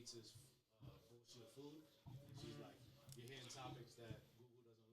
hates is bullshit food. She's like, you're hearing topics that Google doesn't like.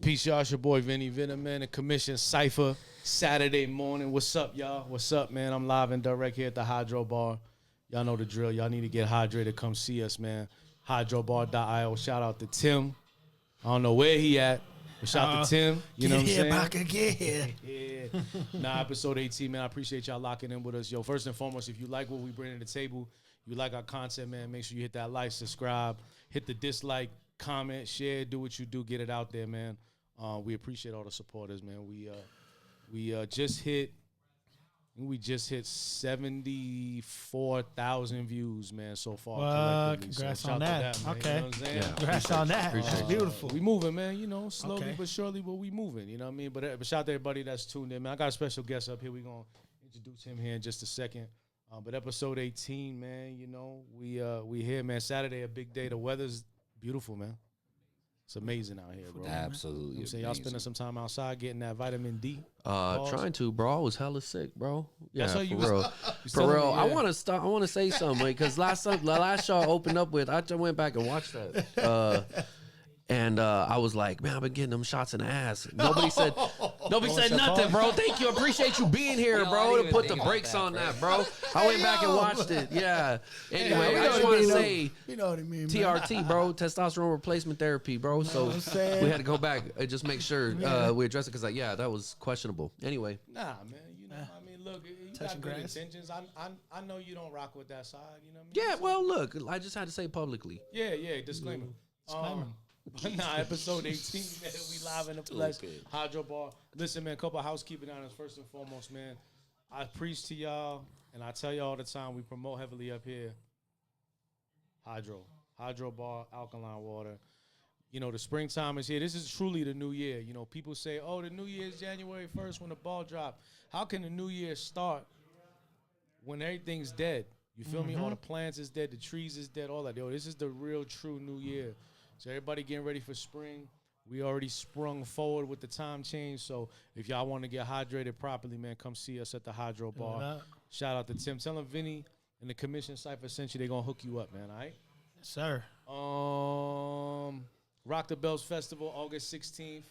Peace, y'all. It's your boy Vinny Venom, man. The Commission Cypher, Saturday morning. What's up, y'all? What's up, man? I'm live and direct here at the Hydro Bar. Y'all know the drill. Y'all need to get hydrated. Come see us, man. Hydrobar.io. Shout out to Tim. I don't know where he at, but shout out to Tim. You know what I'm saying? Back again. Yeah. Nah, episode 18, man. I appreciate y'all locking in with us. Yo, first and foremost, if you like what we bring to the table, you like our content, man, make sure you hit that like, subscribe, hit the dislike, comment, share, do what you do, get it out there, man. We appreciate all the supporters, man. We just hit 74,000 views, man, so far. Well, congrats on that. Man, okay. You know what I'm saying? Yeah, congrats on that. That's beautiful. We moving, man, you know, slowly but surely, but we moving, you know what I mean? But shout out to everybody that's tuned in, man. I got a special guest up here. We're going to introduce him here in just a second. But episode 18, man, you know, we here, man. Saturday, a big day. The weather's beautiful, man. It's amazing out here, bro. Absolutely. You know I'm saying? Y'all spending some time outside getting that vitamin D. Trying to, bro. I was hella sick, bro. Yeah, That's how you for real. For real. I want to start. I want to say something because last show I opened up with, I just went back and watched that. And I was like, man, I've been getting them shots in the ass. Nobody said nothing, bro. Thank you. Appreciate you being here, bro, to put the brakes on that, bro. I went back and watched it. Yeah. Anyway, I just want to say, you know what I mean, TRT, bro, testosterone replacement therapy, bro. So we had to go back and just make sure we address it because, like, yeah, that was questionable. Anyway. Nah, man. You know, I mean, look, you got good intentions. I know you don't rock with that side. You know what I mean? Yeah, well, look, I just had to say publicly. Yeah, disclaimer. Nah, episode 18, man. We live in the flesh. Hydro Bar. Listen, man, a couple of housekeeping items. First and foremost, man, I preach to y'all, and I tell y'all all the time, we promote heavily up here. Hydro Bar, alkaline water. You know, the springtime is here. This is truly the new year. You know, people say, oh, the new year is January 1st when the ball drop. How can the new year start when everything's dead? You feel me? All the plants is dead, the trees is dead, all that. Yo, this is the real, true new year. So everybody getting ready for spring. We already sprung forward with the time change. So if y'all want to get hydrated properly, man, come see us at the Hydro Bar. Shout out to Tim. Tell him Vinny and the Commission Cypher sent you. They're going to hook you up, man, all right? Yes, sir. Rock the Bells Festival, August 16th.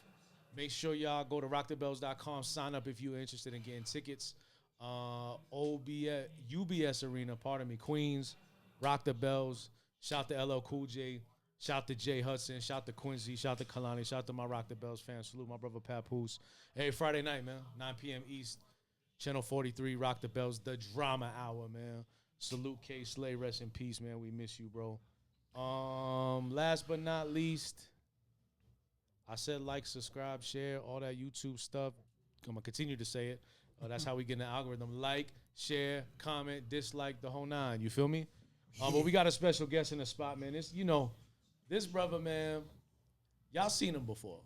Make sure y'all go to rockthebells.com. Sign up if you're interested in getting tickets. UBS Arena, Queens. Rock the Bells. Shout to LL Cool J. Shout to Jay Hudson. Shout to Quincy. Shout to Kalani. Shout to my Rock the Bells fans. Salute my brother Papoose. Hey, Friday night, man. 9 p.m. East. Channel 43, Rock the Bells. The Drama Hour, man. Salute K. Slay. Rest in peace, man. We miss you, bro. Last but not least, I said like, subscribe, share, all that YouTube stuff. I'm going to continue to say it. That's how we get in the algorithm. Like, share, comment, dislike, the whole nine. You feel me? But we got a special guest in the spot, man. It's, you know, this brother, man, y'all seen him before.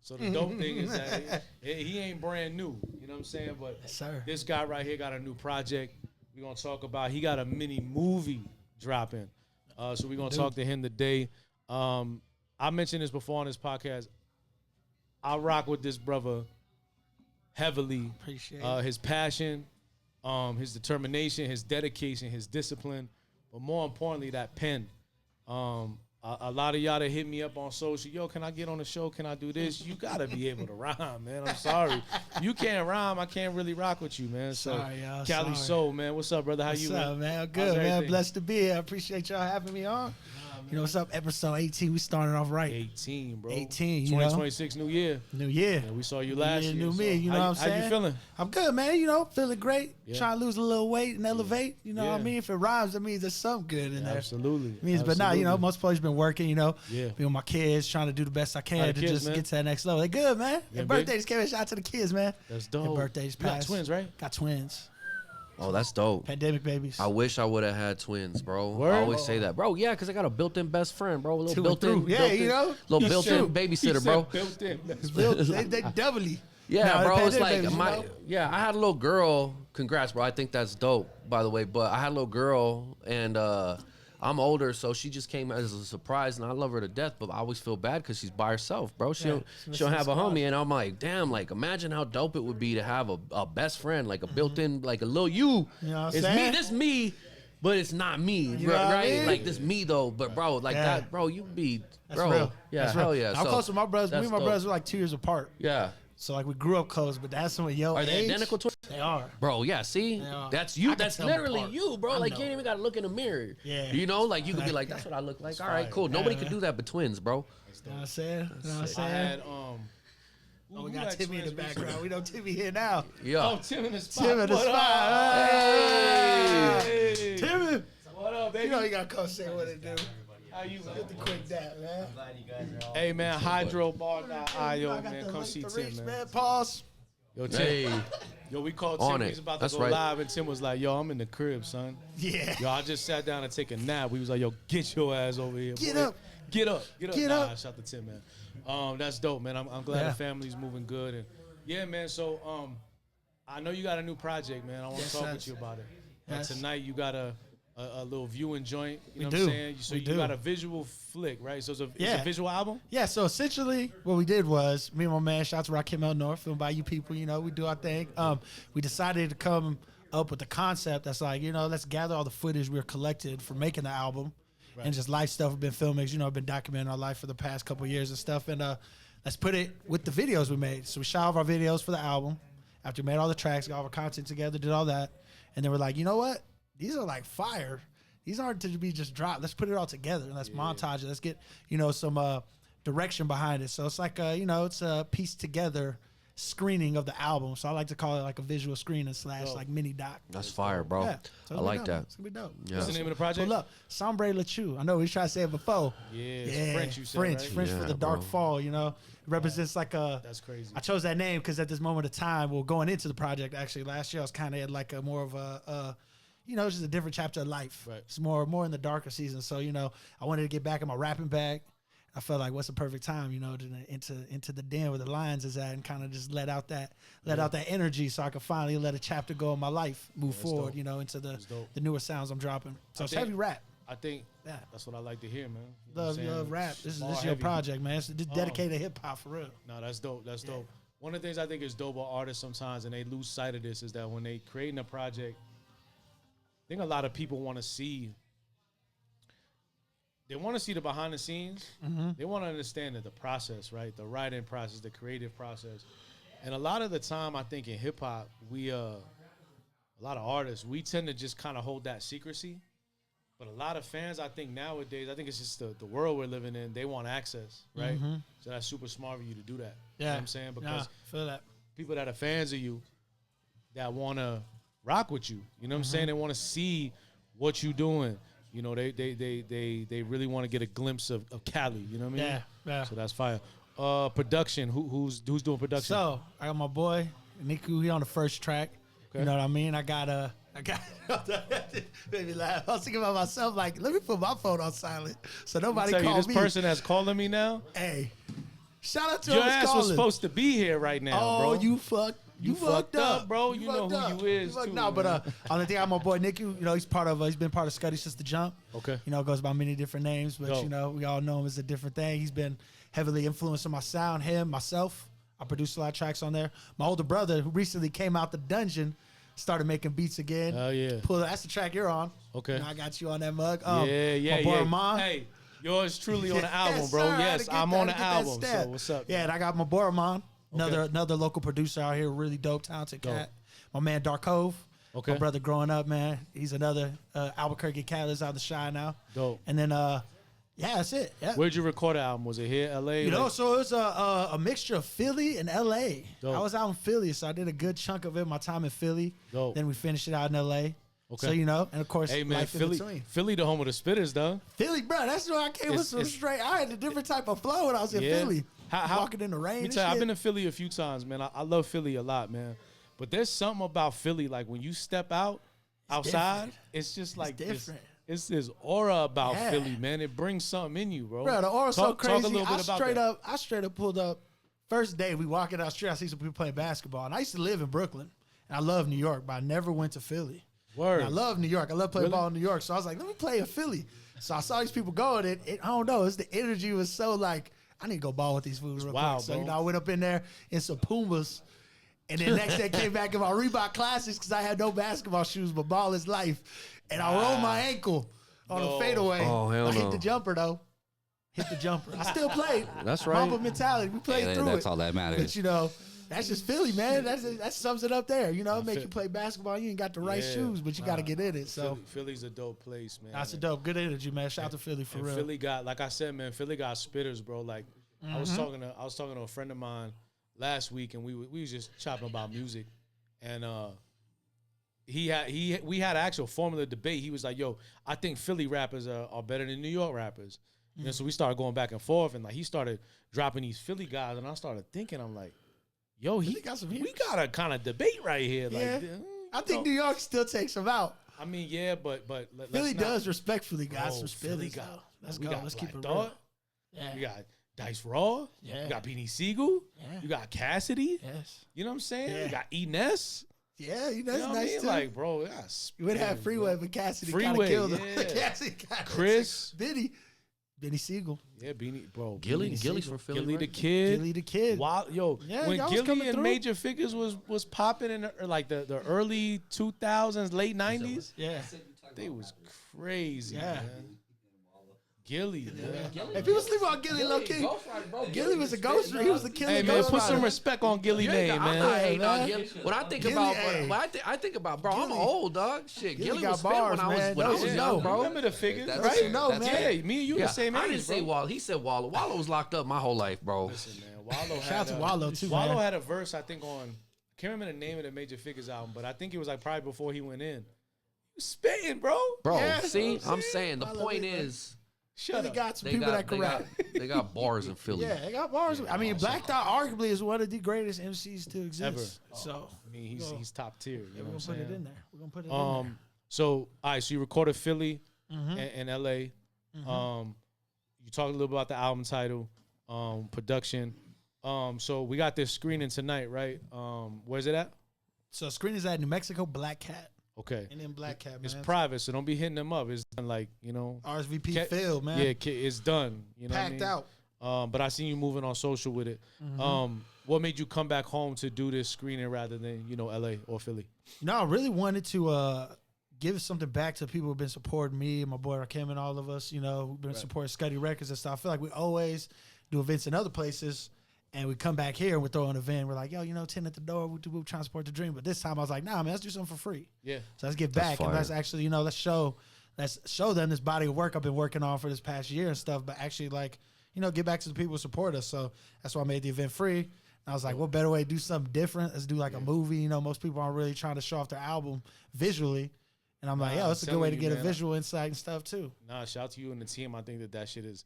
So the dope thing is that he ain't brand new. You know what I'm saying? But this guy right here got a new project we're going to talk about. He got a mini movie dropping. So we're going to talk to him today. I mentioned this before on this podcast. I rock with this brother heavily. Appreciate it. His passion, his determination, his dedication, his discipline, but more importantly, that pen. A lot of y'all that hit me up on social, yo, can I get on the show? Can I do this? You gotta be able to rhyme, man. I'm sorry. You can't rhyme, I can't really rock with you, man. So Sorry, y'all. Khali Sol, man. What's up, brother? How What's you, up, man? Good, man. Blessed to be here. I appreciate y'all having me on. You know what's up? Episode 18. We started off right. 18, bro. 18, you 2026, new year. New year. Yeah, we saw you last year. New me. You know what I'm saying? How you feeling? I'm good, man. You know, feeling great. Yeah. Trying to lose a little weight and elevate. You know what I mean? If it rhymes, that means there's something good in there. Absolutely. But now, you know, most places been working, you know. Yeah. Be with my kids, trying to do the best I can to just get to that next level. They good, man. Yeah, Their birthdays came in. Shout out to the kids, man. That's dope. Their birthdays You got passed. twins, right? Got twins. Oh, that's dope. Pandemic babies. I wish I would have had twins, bro. Word? I always say that, bro. Yeah, because I got a built-in best friend, bro. A little Two and built-in, through. Yeah, you know. little built-in He babysitter, said bro. built in. they doubly. Yeah, Nah, bro. the It's like pandemic babies, you know? yeah. I had a little girl. Congrats, bro. I think that's dope, by the way. But I had a little girl, and I'm older, so she just came as a surprise, and I love her to death. But I always feel bad because she's by herself, bro. She don't have a homie, and I'm like, damn. Like, imagine how dope it would be to have a best friend, like a built-in, like a little you. You know what I'm It's saying? me. This me. But it's not me, You know what I right? mean? Like this me though, but bro, like Yeah. that, bro, you be, That's bro, real. yeah, That's hell real. yeah. I'm So, close with my brothers. Me that's and my dope. brothers were like 2 years apart. Yeah, So like we grew up close, but that's some of your are they age. identical twins? They are. Bro, yeah, see, They are. that's I you. can That's tell them literally apart. you, bro. I Like know. you ain't even gotta look in the mirror. Yeah. You know, like you could be like, that's what I look like. All right, fire. cool. Nobody Yeah, could man. do that but twins, bro. You know what I'm saying? You know what I'm I saying? had Oh, we got Timmy in the background. We know Timmy here now. Yeah. Oh, Tim in the spot. Tim in the What spot. up? Hey. Hey. Timmy. What up, baby? You know you got to come say what it do. How you, man? Get the quick dap, man. Hey, man, hydrobar.io, I got man. the, Come like, see the Tim, reach, man. Pause. Yo, Tim. Hey, Yo, we called On Tim. it. He's about to That's go right. live, and Tim was like, yo, I'm in the crib, son. Yeah. Yo, I just sat down to take a nap. We was like, yo, get your ass over here. Get boy. up. Get up. Get up. Get Nah, up. shout to Tim, man. That's dope, man. I'm glad Yeah. the family's moving good. And yeah, man, so I know you got a new project, man. I want to Yes, talk yes. with you about it. And Yes. tonight you got a little viewing joint. You know We what I'm do. saying? So We you do. got a visual flick, right? So it's a Yeah. visual album? Yeah, so essentially what we did was me and my man, shout out to Rakim El North, filmed by you people, you know, we do our thing. We decided to come up with the concept that's like, you know, let's gather all the footage we're collected for making the album and just life stuff we've been filming. 'Cause, you know, I've been documenting our life for the past couple of years and stuff. And let's put it with the videos we made. So we shot all of our videos for the album. After we made all the tracks, got all our content together, did all that. And then we're like, you know what? These are like fire. These aren't to be just dropped. Let's put it all together and let's montage it. Let's get, you know, some direction behind it. So it's like, you know, it's a pieced together screening of the album. So I like to call it like a visual screening / like mini doc. that's fire, bro. Yeah. So I it's like gonna be dope. that. It's gonna be dope. Yeah. What's the name of the project? Pull up. Sombre le chute. I know we tried to say it before. Yeah, it's French, you said, French, right? French for Yeah, the dark bro. fall, you know. It represents like a That's crazy. I chose that name because at this moment of time, well, going into the project, actually, last year I was kind of at like a more of a you know, it's just a different chapter of life. Right. It's more in the darker season. So, you know, I wanted to get back in my rapping bag. I felt like what's the perfect time, you know, to into the den where the lions is at and kind of just let out that energy so I could finally let a chapter go in my life, move forward, dope. you know, into That's dope. the newer sounds I'm dropping. So it's think- heavy rap. I think Yeah. that's what I like to hear, man. You know what I'm Love saying? rap. This is Bar your heavy. project, man. It's dedicated to hip hop for real. No, that's dope. That's dope. One of the things I think is dope about artists sometimes, and they lose sight of this, is that when they creating a project, I think a lot of people want to see. They want to see the behind the scenes. They want to understand the process, right? The writing process, the creative process, and a lot of the time, I think in hip hop, we a lot of artists, we tend to just kind of hold that secrecy. But a lot of fans, I think nowadays, I think it's just the world we're living in. They want access, right? So that's super smart for you to do that. You know what I'm saying? Because feel that. people that are fans of you that want to rock with you, you know what I'm saying? They want to see what you doing. You know, they really want to get a glimpse of Khali, you know what I mean? Yeah, yeah. So that's fire. Production, who's doing production? So I got my boy Niku. He on the first track. Okay. You know what I mean? I got made me laugh. I was thinking about myself, like, let me put my phone on silent so nobody tell you, call this me. person that's calling me now, Hey, shout out to your who's ass was calling. supposed to be here right now, Oh, bro. you fucked up, bro. You know fucked who up. you is, fucked- too, No, but man. on the thing, I'm my boy Niku. You know, he's been part of Scuddy since the jump. Okay. You know, goes by many different names, but Dope. you know, we all know him as a different thing. He's been heavily influencing my sound. Him, myself. I produced a lot of tracks on there. My older brother, who recently came out the dungeon, started making beats again. Oh, yeah. That's the track you're on. Okay. You know, I got you on that mug. Yeah. My boy yeah. Amon. Hey, Yours truly on the album, Yes, bro. sir, I had Yes, to get I'm that- on to the get that album. step. So what's up? Yeah, and I got my boy Ramon, another local producer out here, really dope, talented cat. My man Dark Cove, Okay. my brother growing up, man. He's another Albuquerque cat that's out the Shy now. Dope. And then yeah, that's it. Yeah. Where'd you record the album? Was it here, LA? You know, so it was a mixture of Philly and LA. Dope. I was out in Philly, so I did a good chunk of it, my time in Philly. Dope. Then we finished it out in LA. Okay. So, you know, and of course, Hey man, life in Philly, between. Philly, the home of the spitters, though. Philly, bro, that's where I came with some straight. I had a different type of flow when I was in Yeah. Philly. How- Walking in the rain. Let me and tell you, I've shit. been to Philly a few times, man. I love Philly a lot, man. But there's something about Philly, like when you step outside, different. it's just like different. It's this aura about Yeah. Philly, man. It brings something in you, bro. Bro, the aura's so Talk crazy. a little bit about that. I straight up pulled up. First day we walking out the street, I see some people playing basketball. And I used to live in Brooklyn. And I love New York, but I never went to Philly. Word. And I love New York. I love playing Really? ball in New York. So I was like, let me play in Philly. So I saw these people going. I don't know. It's the energy was so like, I need to go ball with these fools real wild, quick. So, bro. you know, I went up in there in some Pumas. And then next day came back in my Reebok Classics because I had no basketball shoes, but ball is life. And I rolled my ankle on No. a fadeaway. Oh, hell I hit no. the jumper, though. Hit the jumper. I still played. That's right. Mamba mentality. We played Hey, through that's it. all that matters. But, you know, that's just Philly, man. That sums it up there. You know, make Phil- you play basketball. You ain't got the right Yeah. shoes, but you got to get in it. So Philly's a dope place, man. that's a dope. Good energy, man. Shout out to Philly for And real. Philly got, like I said, man, Philly got spitters, bro. Like I was talking to a friend of mine last week, and we was just chopping about music, and we had an actual formula debate. He was like, "Yo, I think Philly rappers are better than New York rappers." You know, so we started going back and forth, and like he started dropping these Philly guys, and I started thinking, I'm like, "Yo, Philly got some we hitters. got a kind of debate right here." Yeah. Like, I think New York still takes them out. I mean, yeah, but let's Philly not- does respectfully got Bro, some Philly Phillies. got- Though. Let's we go. got Let's Black keep it Thought. real. Yeah. You got Dice Raw. Yeah. You got Beanie Siegel. Yeah. You got Cassidy. Yes. You know what I'm saying? Yeah. You got Enes. Yeah, you know, You that's know what I nice mean? too. Like, bro, that's You would have spitters, Freeway, bro. but Cassidy kind of Freeway, killed him. yeah. Cassidy got Chris. Benny Siegel. Yeah, Beanie, bro. Gilly, Beanie Gilly's Siegel. from Philly. Gilly the right? Kid. Gilly the Kid. Wild, yo, Yeah, when y'all was Gilly coming and through. Major Figures was popping in like the early 2000s, late 90s, Yeah. they was crazy, Yeah. man. Gilly, man. Hey, people sleep on Gilly low key. Gilly was a ghost. He was a killer. Hey, man, ghost put some rider. respect on Gilly You name, ain't got- I'm man. not hating on man. Gilly. When I think Gilly, about, hey. when I think about, bro, I'm Gilly. old, dog. Shit, Gilly Gilly got was spit bars, when I was man. when I Those was you young, know. bro. Remember the figures, That's right? you know, man. Yeah, me and you Yeah, the same age, I didn't say bro. Wallow. He said Wallow. Wallow was locked up my whole life, bro. Listen, man, Wallow Shout out to had Wallow too, Wallow man. had a verse, I think, on, I can't remember the name of the Major Figures album, but I think it was like probably before he went in. He was spitting, bro. Bro, Yeah, see, you know what I'm I'm saying the Wallow point is, man. is Shut Philly up. got some they people that got, can rap. they got bars in Philly. Yeah, they got bars. I mean, Black Thought arguably is one of the greatest MCs to exist. Ever. So I mean, he's top tier. You yeah, know we're what gonna I'm put it in saying? there. We're gonna put it in there. So, all right, so you recorded Philly Mm-hmm. and LA. You talked a little about the album title, production. So we got this screening tonight, right? Where's it at? So screen is at New Mexico Black Cat. Okay. And then Black Cat, man. It's private, so don't be hitting them up. It's done, like, you know. RSVP Ca- field, man. Yeah, it's done. You know Packed what I mean? out. But I seen you moving on social with it. What made you come back home to do this screening rather than, you know, LA or Philly? No, I really wanted to give something back to people who've been supporting me and my boy Rakim and all of us, you know, who've been supporting Scuddy Records and stuff. I feel like we always do events in other places and we come back here and we throw an event. We're like, yo, you know, 10 at the door, we're trying to support the dream. But this time I was like, nah, man, let's do something for free. Yeah. So let's get back and fire. let's actually, you know, let's show them this body of work I've been working on for this past year and stuff, but actually, like, you know, get back to the people who support us. So that's why I made the event free. And I was like, what better way to do something different? Let's do like a movie. You know, most people aren't really trying to show off their album visually. And I'm like, Nah, yo, it's a good I'm way to telling get you, a man. visual insight and stuff too. Nah, shout out to you and the team. I think that shit is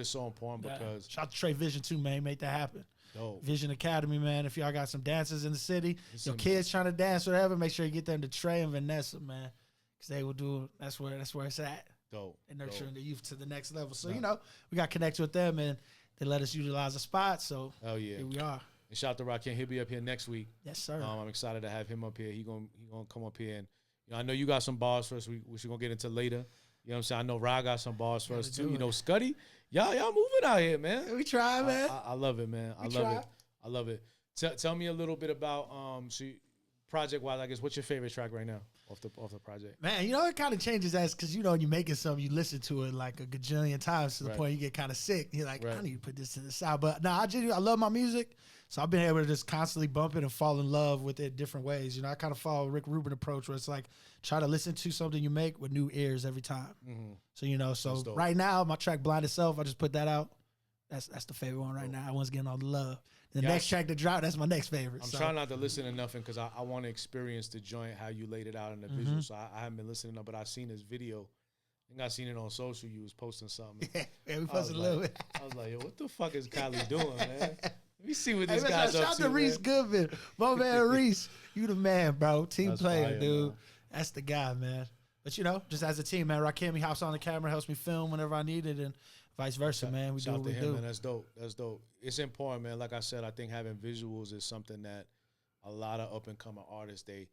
so important because Shout out to Trey Vision too, man. Make that happen. dope. Vision Academy, man. If y'all got some dancers in the city, your Listen. kids trying to dance, whatever, make sure you get them to Trey and Vanessa, man. Because they will do, that's where it's at. Dope. And nurturing dope. the youth to the next level. So, you know, we got connected with them and they let us utilize the spot. So Hell yeah. here we are. And shout out to Rakim. He'll be up here next week. Yes, sir. I'm excited to have him up here. He gonna come up here and, you know, I know you got some bars for us. Which we're gonna get into later. You know what I'm saying? I know Ra got some bars for us Gotta too. do You it. know, Scuddy, y'all moving out here, man. We try, man. I love it, man. I We love try. it. I love it. Tell me a little bit about project wise, I guess, what's your favorite track right now off the project? Man, you know, it kind of changes as because, you know, when you're making something, you listen to it like a gajillion times to the point you get kind of sick. You're like, I need to put this to the side. But no, I love my music. So I've been able to just constantly bump it and fall in love with it different ways. You know, I kind of follow Rick Rubin approach where it's like, try to listen to something you make with new ears every time. So, you know, right now, my track Blind Itself, I just put that out. That's the favorite one right now. I was getting all the love. The next track to drop, that's my next favorite. I'm trying not to listen to nothing because I want to experience the joint, how you laid it out in the visual. So I haven't been listening, but I've seen this video. I think I seen it on social. You was posting something. Yeah, we posted a little bit. I was like, yo, what the fuck is Khali doing, man? Let me see what this guy's up to. Shout out to Reese Goodman. My man Reese. You the man, bro. Team player, fire, dude. Man. That's the guy, man. But, you know, just as a team, man, Rakim, he hops on the camera, helps me film whenever I need it, and vice versa, man. We do what we do. Man. That's dope. That's dope. It's important, man. Like I said, I think having visuals is something that a lot of up-and-coming artists, I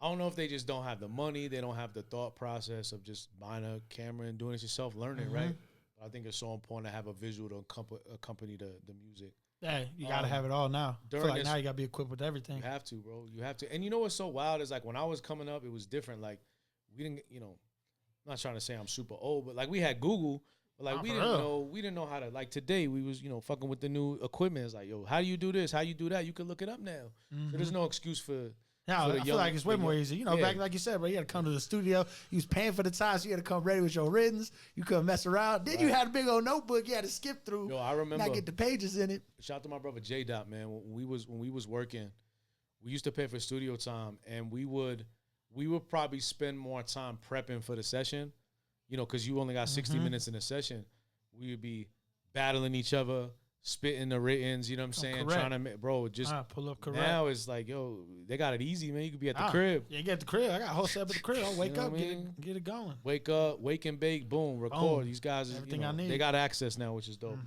don't know if they just don't have the money, they don't have the thought process of just buying a camera and doing it yourself, learning, right? But I think it's so important to have a visual to accompany the music. Yeah, you got to have it all now. I feel like now you got to be equipped with everything. You have to, bro. You have to. And you know what's so wild is like when I was coming up, it was different. Like we didn't, you know, I'm not trying to say I'm super old, but like we had Google. But like we didn't know how to, like today we was, you know, fucking with the new equipment. It's like, yo, how do you do this? How you do that? You can look it up now. So there's no excuse for I feel like it's way more easy. You know, back like you said, bro, you had to come to the studio. You was paying for the time, so you had to come ready with your writtens. You couldn't mess around. Then you had a big old notebook you had to skip through. Yo, I remember. Not get the pages in it. Shout out to my brother J Dot, man. When we was working, we used to pay for studio time, and we would probably spend more time prepping for the session, you know, because you only got 60 minutes in the session. We would be battling each other, spitting the writtens, you know what I'm saying? Correct. Trying to make, bro, just pull up correct. Now it's like, yo, they got it easy, man. You could be at the crib. Yeah, get at the crib. I got a whole set at the crib. I'll wake up, get it going. Wake up, wake and bake, boom, record. These guys, everything I need. They got access now, which is dope.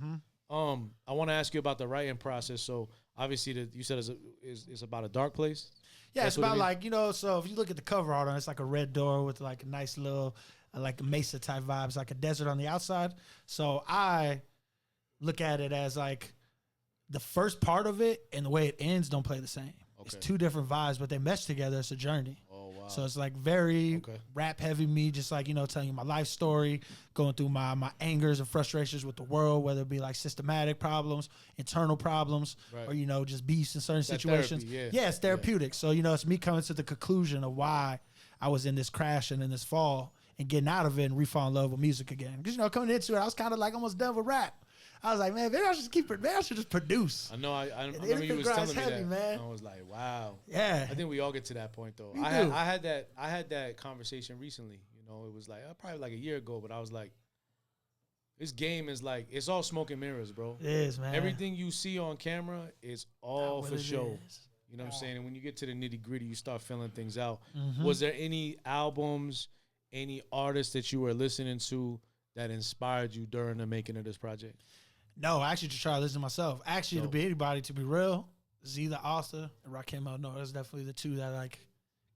I want to ask you about the writing process. So obviously, you said it's about a dark place. Yeah, it's about like, you know, so if you look at the cover art on it, it's like a red door with like a nice little, like a mesa type vibes, like a desert on the outside. So I look at it as like the first part of it and the way it ends don't play the same. Okay. It's two different vibes, but they mesh together. It's a journey. Oh, wow. So it's like very rap heavy, me just like, you know, telling you my life story, going through my angers and frustrations with the world, whether it be like systematic problems, internal problems, or, you know, just beefs in certain situations. Therapy, it's therapeutic. So, you know, it's me coming to the conclusion of why I was in this crash and in this fall and getting out of it and re-fall in love with music again. Because, you know, coming into it, I was kind of like almost done with rap. I was like, man, maybe I should I should just produce. I know. I remember you was telling me that. Man. I was like, wow. Yeah. I think we all get to that point though. I had that conversation recently. You know, it was like probably like a year ago, but I was like, this game is like, it's all smoke and mirrors, bro. It is, man. Everything you see on camera is all for show. You know what I'm saying? And when you get to the nitty gritty, you start filling things out. Was there any albums, any artists that you were listening to that inspired you during the making of this project? No, I actually just try to listen to myself. Actually, to be anybody, to be real, Z the Author and Rakim El-Noor, that's definitely the two that like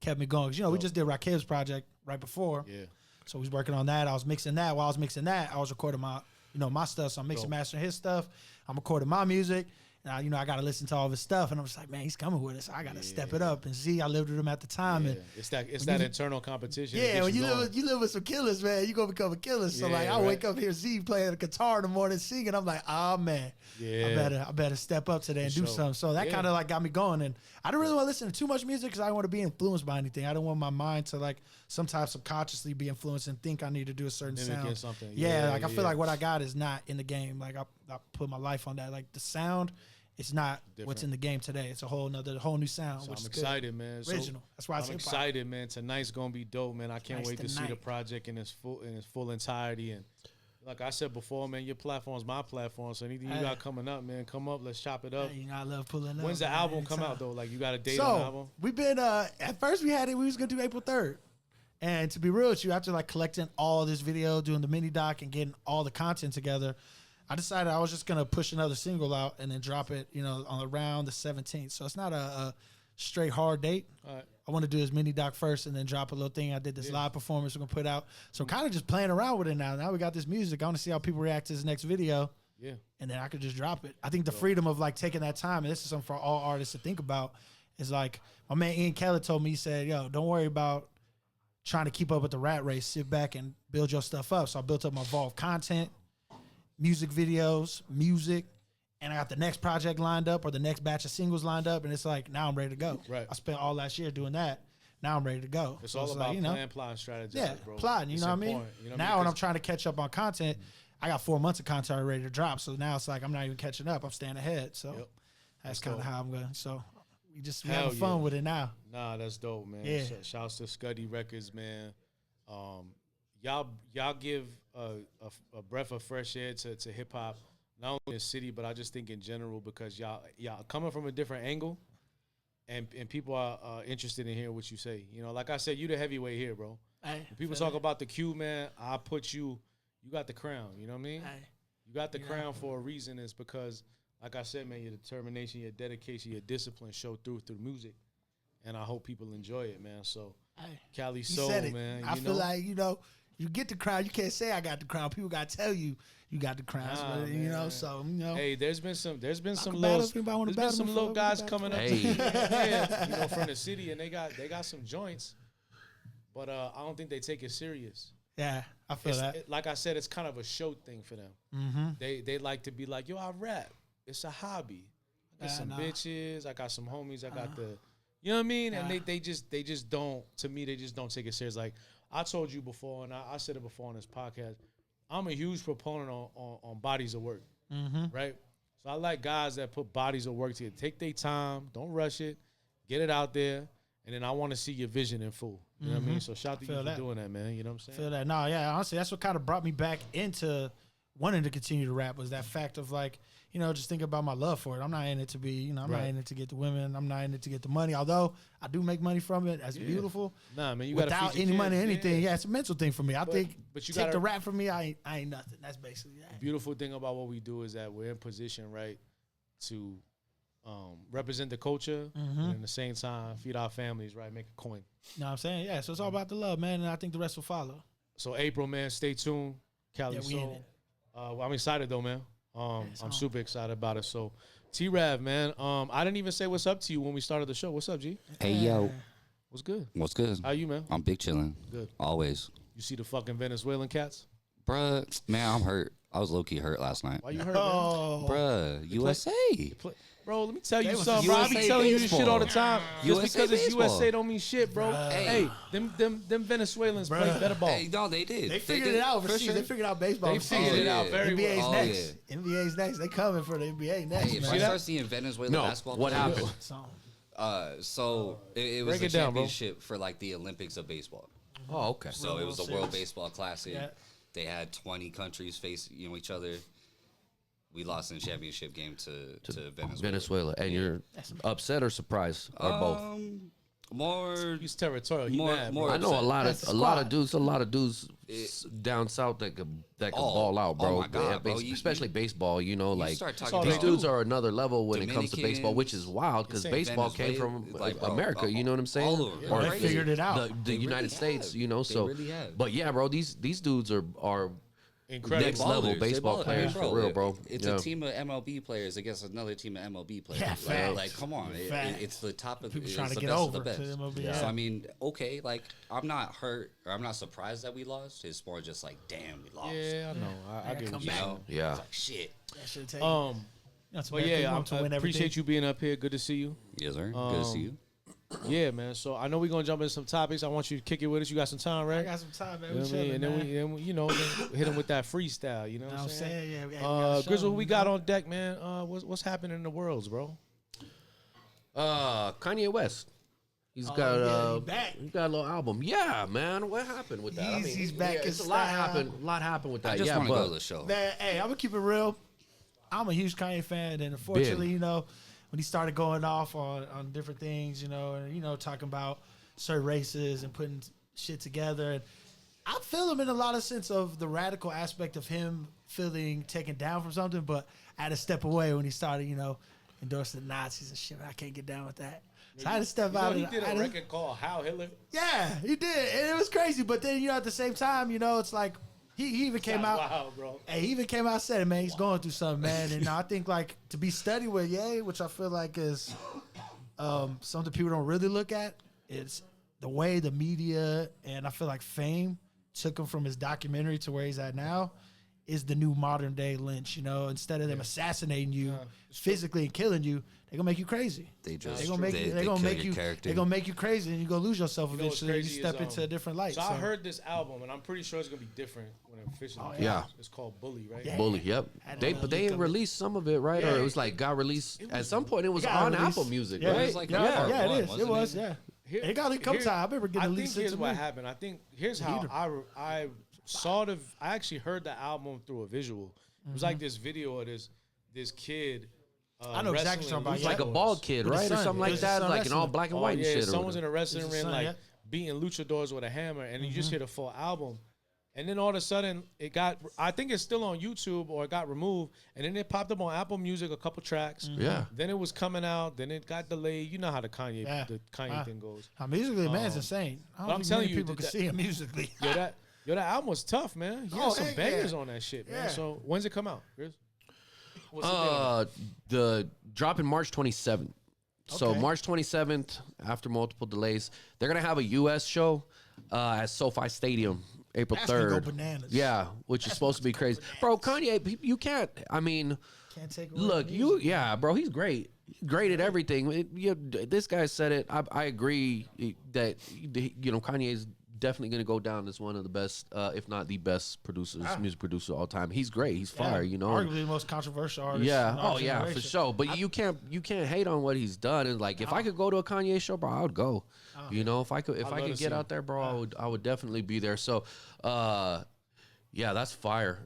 kept me going. 'Cause, you know, we just did Rakim's project right before. Yeah. So we was working on that. I was mixing that. While I was mixing that, I was recording my, you know, my stuff. So I'm mixing, mastering his stuff. I'm recording my music. And you know, I got to listen to all of his stuff. And I'm just like, man, he's coming with us. I got to step it up. And Z, I lived with him at the time. And it's that internal competition. Yeah, when you live with some killers, man, you going to become a killer. So like, I wake up here, Z playing the guitar in the morning, singing. I'm like, oh man, I better step up today and do something. So that kind of like got me going. And I didn't really want to listen to too much music because I didn't want to be influenced by anything. I didn't want my mind to like sometimes subconsciously be influenced and think I need to do a certain sound. Something. I feel like what I got is not in the game. Like I put my life on that. Like the sound, it's not what's in the game today. It's a whole new sound. So which I'm is excited, good. man. Original. That's why I'm excited, man. Tonight's gonna be dope, man. I can't wait to see the project in its full entirety. And like I said before, man, your platform's my platform. So anything you got coming up, man, come up. Let's chop it up. You know, I love pulling up. When's the album come out though? Like you got a date on the album? We've been at first we was gonna do April 3rd. And to be real with you, after like collecting all this video, doing the mini doc and getting all the content together, I decided I was just going to push another single out and then drop it, you know, on around the 17th. So it's not a straight hard date. All right. I want to do this mini doc first and then drop a little thing. I did this live performance we're going to put out. So I'm kind of just playing around with it now. Now we got this music. I want to see how people react to this next video. Yeah. And then I could just drop it. I think the freedom of like taking that time, and this is something for all artists to think about. It's like my man Ian Keller told me, he said, yo, don't worry about trying to keep up with the rat race. Sit back and build your stuff up. So I built up my vault of content, music videos, music, and I got the next project lined up or the next batch of singles lined up. And it's like, now I'm ready to go. Right. I spent all last year doing that. Now I'm ready to go. It's So all about like, plotting strategy. Yeah, bro. plotting, you It's know what I mean? important, you know what I Now mean? when I'm 'Cause trying to catch up on content, I got 4 months of content already to drop. So now it's like I'm not even catching up. I'm staying ahead. So Yep. that's That's kind of dope. how I'm going. So we just Hell having fun yeah. with it now. Nah, that's dope, man. Yeah. Shouts to Scuddy Records, man. Y'all give a breath of fresh air to hip hop, not only in the city, but I just think in general because y'all coming from a different angle, and people are interested in hearing what you say. You know, like I said, you the heavyweight here, bro. Hey, When people feel talk that. about the Q, man, I put you got the crown. You know what I mean? Hey, You got the Yeah. crown for a reason. It's because, like I said, man, your determination, your dedication, your discipline show through music, and I hope people enjoy it, man. So, hey. Khali You Sol, said it. man. I you feel know? like, you get the crown. You can't say I got the crown. People got to tell you got the crown. Nah, So, man. so. Hey, there's been some battle little, if anybody wanna there's been battle some me little for it, guys we can coming up, battle. yeah, you know, from the city, and they got some joints, but I don't think they take it serious. Yeah, I feel that. Like I said, it's kind of a show thing for them. Mm-hmm. They like to be like, yo, I rap. It's a hobby. I got Yeah, some nah. bitches. I got some homies. I got the, you know what I mean? And Yeah. they just don't. To me, they just don't take it serious. Like I told you before, and I said it before on this podcast. I'm a huge proponent on bodies of work, right? So I like guys that put bodies of work together. Take their time. Don't rush it. Get it out there. And then I want to see your vision in full. You know what I mean? So shout out to you Feel for that. doing that, man. You know what I'm saying? Feel that. No, yeah, honestly, that's what kind of brought me back into wanting to continue to rap was that fact of like, just thinking about my love for it. I'm not in it to be, I'm not Right. in it to get the women. I'm not in it to get the money. Although I do make money from it. That's beautiful. Nah, man, you got to Without any money or anything, yeah, it's a mental thing for me. I think but you take gotta- the rap from me, I ain't nothing. That's basically that. Beautiful thing about what we do is that we're in position, right, to represent the culture and at the same time feed our families, right, make a coin. You know what I'm saying? Yeah, so it's all about the love, man, and I think the rest will follow. So April, man, stay tuned. Khali Yeah, we in Sol. it. Well, I'm excited though, man. it's I'm on. super excited about it. So T-Rav, man, I didn't even say what's up to you when we started the show. What's up, G? Hey yo, What's good? what's good? How you, man? I'm big chillin'. Good. Always. You see the fucking Venezuelan cats? Bruh, man, I'm hurt. I was low key hurt last night. Why you hurt, man? Oh, Bruh, USA. Bro, let me tell you was something, bro. I be USA telling you this shit all the baseball. time. Just USA because it's baseball. USA don't mean shit, bro. Hey, them Venezuelans play better ball. Hey, no, they did. they figured did, it out for overseas. sure. They figured out baseball. They overseas. figured it yeah. out very NBA's well. Oh, next. NBA's next. They coming for the NBA next, Hey, if man. I that? start seeing Venezuela No, basketball, what play, happened? So, it was Break the it down, bro. championship for like the Olympics of baseball. Oh, okay. So it was the World World Series. Baseball Classic. Yeah. They had 20 countries face each other. We lost in the championship game to Venezuela. Venezuela, and you're upset or surprised or both? More. He's territorial. He More- mad, more- bro. I know a lot That's of the a lot squad. of dudes down south that could Oh, ball out, bro. oh my God, Yeah, bro. You- especially baseball. Like start all talking these they about dudes are another level when it comes to baseball, which is wild because Insane. baseball came Venezuela, from like, bro, America. You know what I'm saying? all over. Or They the- figured it out. The They United really States, have. So, They really have. but yeah, bro, these dudes are Incredible. next level Ballers. They baseball ballers. players for real, bro. It's Yeah. a team of MLB players against another team of MLB players. Yeah, facts. like come on, Facts. it's the top of People it's trying to the get best over of the to best. the MLB, So yeah. I mean, okay, like I'm not hurt or I'm not surprised that we lost. It's more just like, damn, we lost. Yeah, I know. I get come what you're back. saying. Yeah. It's like shit. that should take. But America yeah, want to I win appreciate everything. you being up here. Good to see you. Yes, sir. Good to see you. Yeah, man. So I know we're gonna jump into some topics. I want you to kick it with us. You got some time, right? I got some time, man. You know We what I mean? chilling, And then man. then we hit him with that freestyle. You know what I'm I'm saying? saying, yeah. We gotta show Grizzle, them, we got on deck, man. What's happening in the worlds, bro? Kanye West. He's got yeah, he back. he got a little album. Yeah, man. What happened with that? He's back in it's a lot style. happened. A lot happened with that. I just yeah, want to but go to the show. Man, hey, I'm gonna keep it real. I'm a huge Kanye fan, and unfortunately, Big. when he started going off on different things, and talking about certain races and putting shit together, and I feel him in a lot of sense of the radical aspect of him feeling taken down from something, but I had to step away when he started, endorsing the Nazis and shit. I can't get down with that. So I had to step out. He and did I a had to- record called "How Hitler." Yeah, he did, and it was crazy. But then, at the same time, it's like he even came out. Wow, bro. Hey, he even came out and said it, man. He's going through something, man. And I think, like, to be studied with Ye, which I feel like is something people don't really look at is the way the media and I feel like fame took him from his documentary to where he's at now. Is the new modern day Lynch, you know? Instead of them assassinating you physically and killing you, they're gonna make you crazy. They just they're gonna make you. They're gonna make you. They're gonna make you crazy, and you gonna lose yourself eventually. You step into a different light. So I heard this album, and I'm pretty sure it's gonna be different when it officially. Yeah. It's called Bully, right? Yeah. Bully, yep. They released some of it, right? Yeah. Or it was like got released at some point. It was on released. Apple Music, Yeah, right? It was like yeah, part yeah, one, it is. It wasn't was, it? yeah. Here- It got a couple times. I remember getting I a think lease here's into what me. happened. I think here's how I actually heard the album through a visual. It was like this video of this kid. I know exactly what you're talking about. It was like a Yeah. bald kid, With the right? Or sun. something It like was the that, sun like in all wrestling. black and Oh, white and yeah, shit. or someone's in whatever. a wrestling It's the ring, sun, like yeah. beating luchadors with a hammer, and you just hear the full album. And then all of a sudden, I think it's still on YouTube or it got removed. And then it popped up on Apple Music, a couple tracks. Yeah. Then it was coming out. Then it got delayed. You know how the Kanye Yeah. thing goes. Musically, man's insane. I I'm don't think telling many you, people can that- see him musically. That album was tough, man. He had some heck bangers yeah. on that shit, man. Yeah. So when's it come out, Chris? What's the date on it? The drop in March 27th. So Okay. March 27th, after multiple delays, they're gonna have a U.S. show at SoFi Stadium, April That's gonna go 3rd. bananas. Yeah, which is supposed to be crazy, bro. Kanye, you can't. I mean, Can't take away look, the you, music. yeah, bro. He's great. He's great at everything. This guy said it. I agree that Kanye's definitely going to go down as one of the best, if not the best music producer of all time. He's great. He's fire. You know, arguably the most controversial artist. yeah. in our Oh yeah, for generation. sure. But you can't hate on what he's done. And like, if I could go to a Kanye show, bro, I would go. You know, if I could love to get see out there, bro, I would definitely be there. So, yeah, that's fire.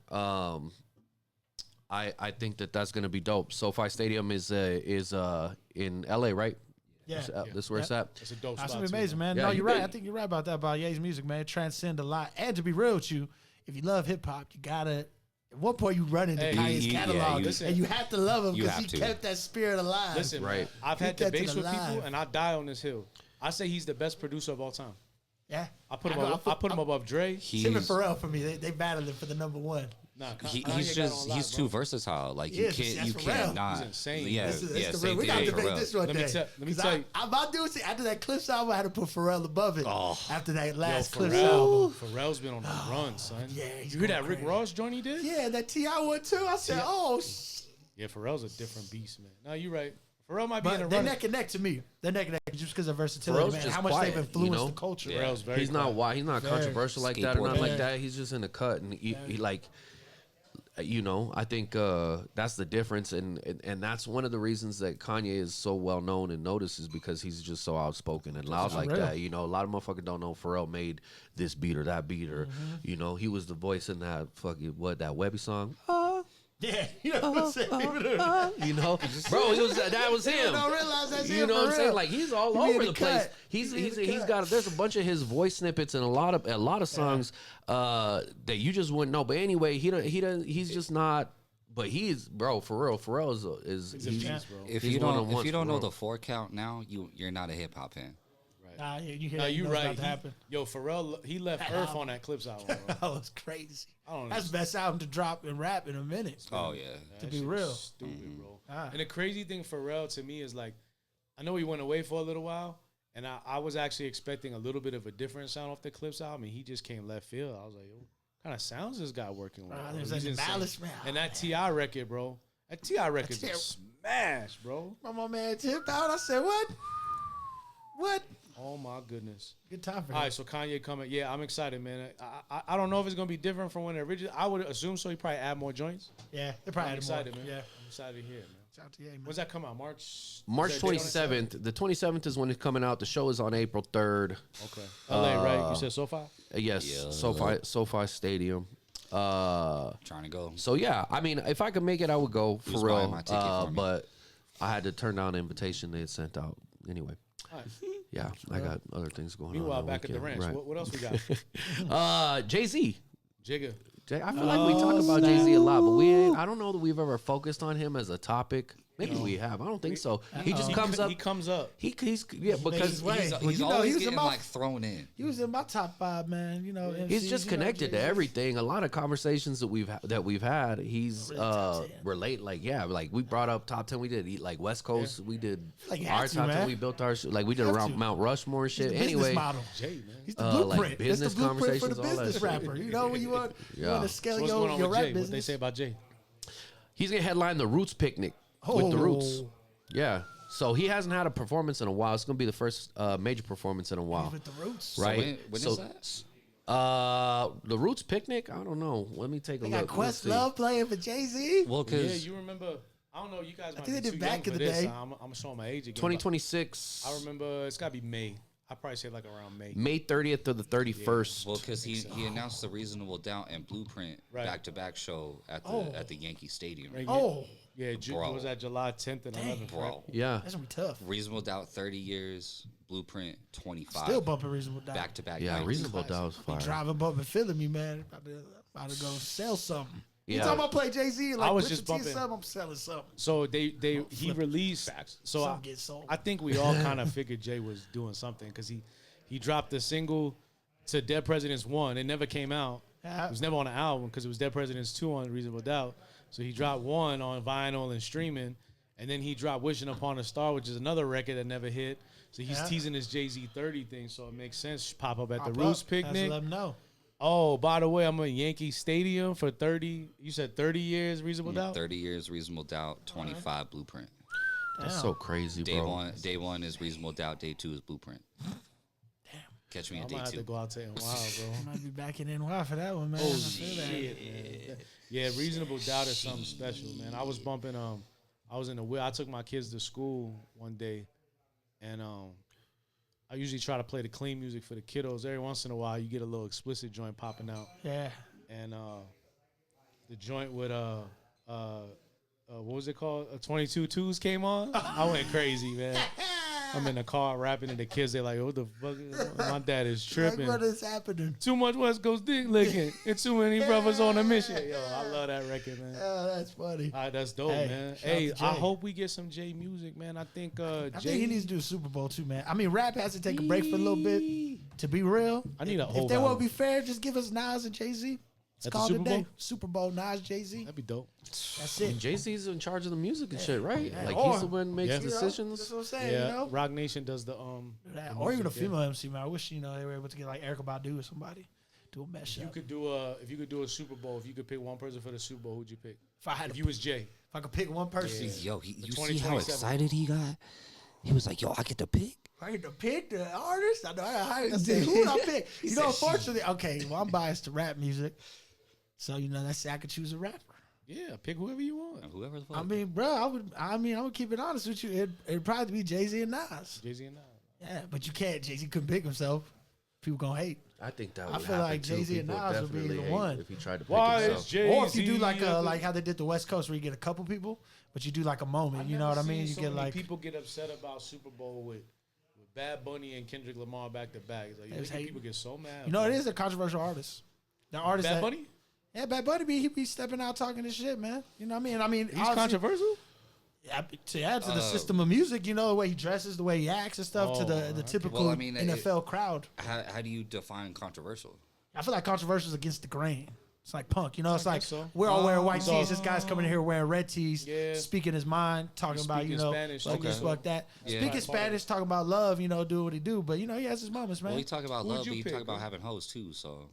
I think that's gonna be dope. SoFi Stadium is in LA, right? Yeah. This is where it's at. It's a dope That's spot. gonna be too, amazing, man. Yeah, No, you you're right. did. I think you're right about that. About Ye's music, man. It transcends a lot. And to be real with you, if you love hip hop, you gotta. At one point, you run into Hey, Kanye's yeah, catalog, you- and you have to love him You because have he to. kept that spirit alive. Listen, Right. man, I've He had kept it debates with people, alive. and I die on this hill. I say he's the best producer of all time. Yeah, I put him. go- I put him above Dre. Him and Pharrell for me. They battled him for the number one. Nah, He's Kanye got on just a lot, he's bro. too versatile. Like He is, you that's can't Pharrell. not. He's insane. Yeah, This is yeah. the Same real. We thing got to with debate Pharrell. this one Let me day. tell- let me 'Cause tell you. I'm about to do it. After that Clips album, I had to put Pharrell above it. Oh. After that last Clips Pharrell, album. Pharrell's been on a run, son. yeah, he's you hear going that Rick crazy. Ross joint he did? Yeah, that T.I. one too. I said, oh, Yeah, Pharrell's a different beast, man. No, you're right. Pharrell might be in a but they're run. neck and neck to me. They're neck and neck just because of versatility, Pharrell's man. just How much quiet, they've influenced you know? the culture. Yeah. Pharrell's very He's not quiet. why he's not Very. controversial like that or nothing Skateboard. like that. He's just in the cut, and he like, I think that's the difference, and that's one of the reasons that Kanye is so well known and noticed is because he's just so outspoken and loud like real. that. You know, a lot of motherfuckers don't know Pharrell made this beat or that beat, or you know, he was the voice in that fucking that Webby song. Yeah, you know what I'm saying? You know, bro, that was him. don't realize that's You him know for what I'm saying? real. Like he's all He made over the the place. cut. He's He made the he's cut. got there's a bunch of his voice snippets and a lot of songs that you just wouldn't know. But anyway, he's just not. But he's bro for real. Pharrell is He's a beast, bro. If He's you one don't of ones if you don't for know real. the 4 count now, you're not a hip hop fan. Nah, you hear No, that, you're know what's right. about to happen. Yo, Pharrell, he left Earth on that Clips album. Bro. That was crazy. I don't That's the best album to drop and rap in a minute. Oh yeah. To That be shit was real. stupid, bro. Ah. And the crazy thing for Pharrell to me is like, I know he went away for a little while, and I was actually expecting a little bit of a different sound off the Clips album, and he just came left field. I was like, yo, what kind of sounds this guy working with? Ah, bro? there's He's that insane. Malice, man. And that T.I. record, bro. That T.I. record's a T.I. smash, bro. My man tipped out. I said, what? What? Oh my goodness. Good time for All him. right, so Kanye coming. Yeah, I'm excited, man. I don't know if it's gonna be different from when it originally. I would assume so. He probably add more joints. Yeah, they probably I'm had more. excited, man. Yeah. I'm excited to hear it, man. Shout out to Ye, man. When's that come out? March. March Is there a date on it? 27th. The 27th is when it's coming out. The show is on April 3rd. Okay. LA, right? You said SoFi. Yes, Yeah. SoFi Stadium. Trying to go. So yeah, I mean, if I could make it, I would go Who's for buying real. my ticket for me? But I had to turn down the invitation they had sent out. Anyway, All right. yeah, I got other things going Meanwhile, on. back at the ranch, what else we got? Jay-Z. Jigga. I feel like we talk about Jay-Z a lot, but I don't know that we've ever focused on him as a topic. Maybe we have. I don't think so. He just He comes up. He comes up. He's because his way. He's You know, always he was getting in my- like thrown in. He was in my top 5, man. You know, he's MCs, just you know, connected to Jay-Z. everything. A lot of conversations that we've had. He's Really top 10. relate like like we brought up top 10. We did like West Coast. We did Like, you our have to, top 10. man. We built our like we did Have around to. Mount Rushmore and He's shit. the business Anyway, model. Jay, man. He's the like blueprint. business That's the blueprint for the conversations, all that business shit. rapper. You know, when you want Yeah. to scale So what's going on your with rap Jay? What they business. say about Jay? he's gonna headline the Roots picnic with the Roots. Oh. Yeah. So he hasn't had a performance in a while. It's gonna be the first major performance in a while. With the Roots. Right. When So, is that? the Roots picnic. I don't know. Let me take a They look. got Quest Let's see. Love playing for Jay-Z. Well, Yeah, because you remember? I don't know. You guys might think be they too did back young for in the this. day. I'm gonna show my age again. 2026. I remember it's gotta be May. I probably say like around May. May 30th to the 31st. well, because he announced the Reasonable Doubt and Blueprint Right. back-to-back show at the Yankee Stadium. Right, Oh, yeah. Bro. Was that July 10th and 11th? Bro, Right? Yeah. that's gonna be tough. Reasonable Doubt 30 years, Blueprint 25. Still bumping Reasonable Doubt. back-to-back. Yeah, 90s Reasonable classics. Doubt was fire. Driving, bumping, feeling me, man. About to go sell something. You Yeah. talking about play Jay-Z? Like, I was Pusha just T or bumping. something, I'm selling something. So he released. So Some get sold. I think we all kind of figured Jay was doing something because he dropped the single to Dead Presidents 1. It never came out. Yeah. It was never on the album because it was Dead Presidents 2 on Reasonable Doubt. So he dropped 1 on vinyl and streaming, and then he dropped Wishing Upon a Star, which is another record that never hit. So he's teasing this Jay-Z 30 thing, so it makes sense. Pop up at the Roots picnic. Let them know. Oh, by the way, I'm at Yankee Stadium for 30. You said 30 years, Reasonable Doubt? 30 years, Reasonable Doubt, 25, Blueprint. That's so crazy, bro. Day one is Reasonable Doubt. Day 2 is Blueprint. Catch me I at might day have to 2. go out to NY, bro. Might be back in NY for that one, man. Oh I feel that. shit, man. Yeah, Reasonable Doubt is something special, man. I was bumping. I was in the wheel. I took my kids to school one day, and I usually try to play the clean music for the kiddos. Every once in a while, you get a little explicit joint popping out, Yeah. and the joint with what was it called? 22 Twos came on. I went crazy, man. I'm in the car rapping, and the kids they're like, "What the fuck?" My dad is tripping. Like, what is happening? Too much West Coast dick licking, and too many brothers on a mission. Yo, I love that record, man. Oh, that's funny. All right, that's dope, Hey, man. shout out Hey, to Jay. I hope we get some Jay music, man. I think I Jay. think he needs to do a Super Bowl too, man. I mean, rap has to take a break for a little bit. To be real, I need a whole If they won't album. be fair, just give us Nas and Jay-Z. It's At the called Super a day. Bowl? Super Bowl, Nas, Jay-Z. That'd be dope. That's it. Jay-Z's in charge of the music and shit, right? Yeah. Like Or- he's the one who makes Yeah. You know, decisions. That's what I'm saying. Yeah, You know, Rock Nation does the That- the or even a music, yeah. female MC, man. I wish they were able to get like Erykah Badu or somebody do a mashup. You could do if you could do a Super Bowl, if you could pick one person for the Super Bowl, who'd you pick? if I had, If you was Jay, if I could pick one person, Yo, you see 2027. how excited he got? He was like, yo, I get to pick. I get to pick the artist. I know. I said, who would I pick? You know, unfortunately, okay. Well, I'm biased to rap music, so you know, let's say I could choose a rapper. yeah, pick whoever you want. Whoever the fuck. I mean, bro, I would keep it honest with you. It'd probably be Jay-Z and Nas. Jay Z and Nas. Yeah, but you can't. Jay-Z couldn't pick himself. People gonna hate. I think that I would feel happen like too. Jay-Z and People Nas would be definitely the hate one. if he tried to pick Why himself. is Jay? Or if you do like how they did the West Coast, where you get a couple people, but you do like a moment. You know what I mean? You so get many like people get upset about Super Bowl with Bad Bunny and Kendrick Lamar back to back. It's like They was making hating. people get so mad. you know bro. it is a controversial artist. The artist Bad that, Bunny. Yeah, Bad Bunny he be stepping out talking this shit, man. You know what I mean? He's obviously- controversial. Yeah, to add to the system of music, you know the way he dresses, the way he acts and stuff, to the okay. typical Well, I mean, NFL crowd. How do you define controversial? I feel like controversial is against the grain. It's like punk, you know. It's I like guess so. we're all wearing white So- tees. This guy's coming in here wearing red tees, Yeah. speaking his mind, talking about Speaking Spanish, fuck too. this, fuck that. Yeah. Speaking Right. Spanish, talking about love, do what he do. But he has his moments, man. Well, you talk about Who'd love, you but you pick, talk about bro? having hoes too. So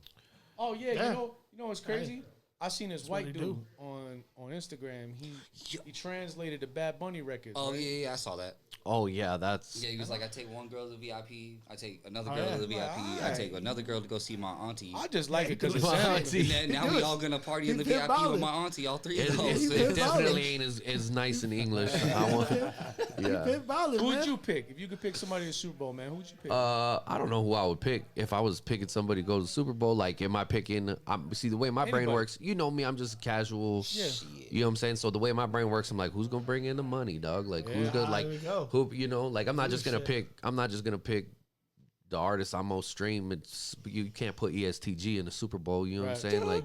Oh yeah, Yeah. you know what's crazy? I seen this white what he dude do. on Instagram. He translated the Bad Bunny records. oh right? yeah, I saw that. Oh yeah, that's Yeah, he was like, I take one girl to the VIP, I take another Oh, girl yeah. to the VIP, I Alright. take another girl to go see my auntie. I just like it because do it's it. sounds. And then now do we it. all gonna party in the He been VIP ballin'. with my auntie, all three it, of those. it, been it definitely ain't as nice in English. I want, yeah. Pit ballin', Who'd man. you pick if you could pick somebody in the Super Bowl, man? Who'd you pick? I don't know who I would pick if I was picking somebody to go to the Super Bowl. Like, am I picking? See, the way my brain Anybody. works, you know me, I'm just casual. Yeah. You know what I'm saying? So the way my brain works, I'm like, who's gonna bring in the money, dog? Like, who's Yeah. gonna like There we go. who? You know, like I'm not just gonna shit. pick. I'm not just gonna pick the artist I most stream. You can't put ESTG in the Super Bowl. You know what I'm saying? Like,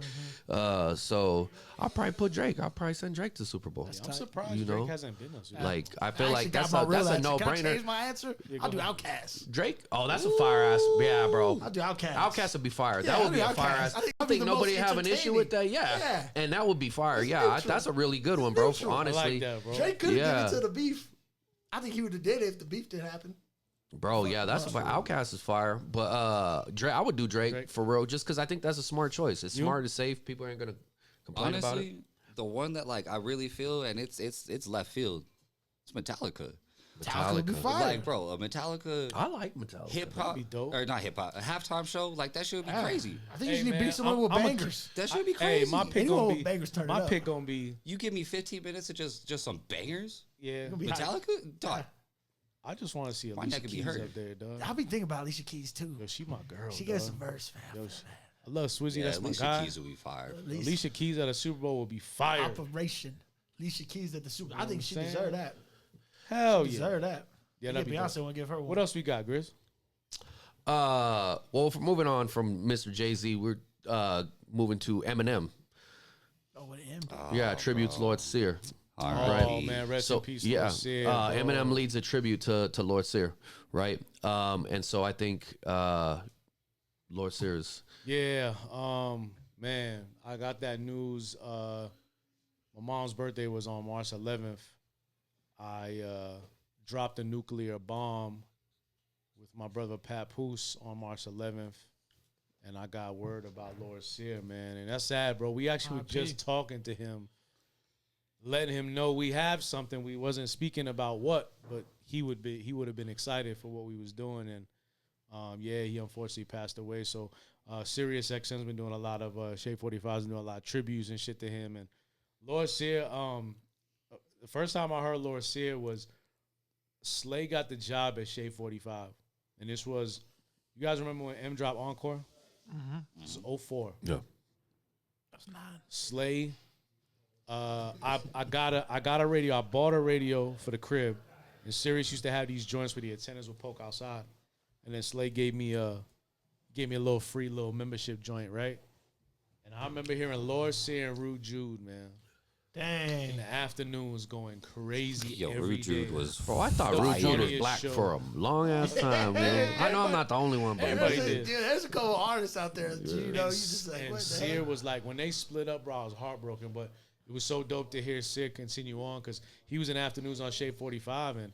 so I'll probably put Drake. I'll probably send Drake to the Super Bowl. I'm surprised Drake hasn't been there. Like, I feel like that's a a no Can I brainer. change my answer? I'll do Outkast. Drake? Oh, that's a fire ass. Yeah, bro. I'll do Outkast. Outkast would be fire. Yeah, that would be I'll a do fire Outkast. ass. I think I it'll be think the nobody most have an issue with that. Yeah. And that would be fire. It's Yeah, neutral. that's a really good one, bro. neutral. Honestly. I like that, bro. Drake could have Yeah. given it to the beef. I think he would have did it if the beef didn't happen. Bro, yeah, that's a fire. Outkast is fire. But Drake, I would do Drake for real, just because I think that's a smart choice. It's smart, it's safe. People ain't gonna complain about it. Honestly, the one that like I really feel, and it's left field. It's Metallica. Metallica would be fire. Like, bro, a Metallica I like Metallica. hip hop be dope. or not hip hop, a halftime show like that should be crazy. I think Hey, you should man, beat someone with I'm a- bangers. That should be Hey, crazy. my pick Anyone gonna with be bangers turn it my up. pick gonna be You give me 15 minutes of just some bangers. yeah. Gonna be hype. Metallica, dog. I just want to see My Alicia neck could be Keys hurt. up there, dog. I'll be thinking about Alicia Keys too. Yo, she my girl. She dog. gets some verse, fam. Yo, I love Swizzy. Yeah, That's my Alicia guy. Keys will be fire. Alicia Keys at a Super Bowl will be fire. Operation. Alicia Keys at the Super. I think she saying? deserved that. Hell yeah. Deserved that. Yeah, Yeah, that'd be Beyonce dope. won't give her one. What else we got, Grizz? Well, moving on from Mr. Jay-Z, we're moving to Eminem. Oh, what an Yeah, tribute to Lord Sear. Oh man, rest in peace. Yeah, Lord Sear, bro. Eminem leads a tribute to Lord Sear, right? And so I think Lord Sear is Yeah, man, I got that news. My mom's birthday was on March 11th. I dropped a nuclear bomb with my brother Papoose on March 11th, and I got word about Lord Sear, man, and that's sad, bro. We actually were just talking to him, letting him know we have something. We wasn't speaking about what, but he would have been excited for what we was doing, and yeah, he unfortunately passed away. So Sirius XM's been doing a lot of Shade 45's been doing a lot of tributes and shit to him. And Lord Sear, the first time I heard Lord Sear was Slay got the job at Shade 45, and this was, you guys remember when M dropped Encore? Mm-hmm. It's 04. yeah. That's 9. Slay. I got a radio. I bought a radio for the crib, and Sirius used to have these joints where the antennas would poke outside, and then Slay gave me a little free little membership joint, right? And I remember hearing Lord Sear and Rude Jude, man. Dang. In the afternoons going crazy. Yo, every Rude Jude day. was. Bro, I thought The Rude Jude was funniest black show. for a long ass time, man. I know I'm not the only one, but Everybody There's a, did. dude, there's a couple artists out there that you know, you just like, And what the Sear hell? was like, when they split up, bro, I was heartbroken. But it was so dope to hear Sear continue on because he was in afternoons on Shade 45. And,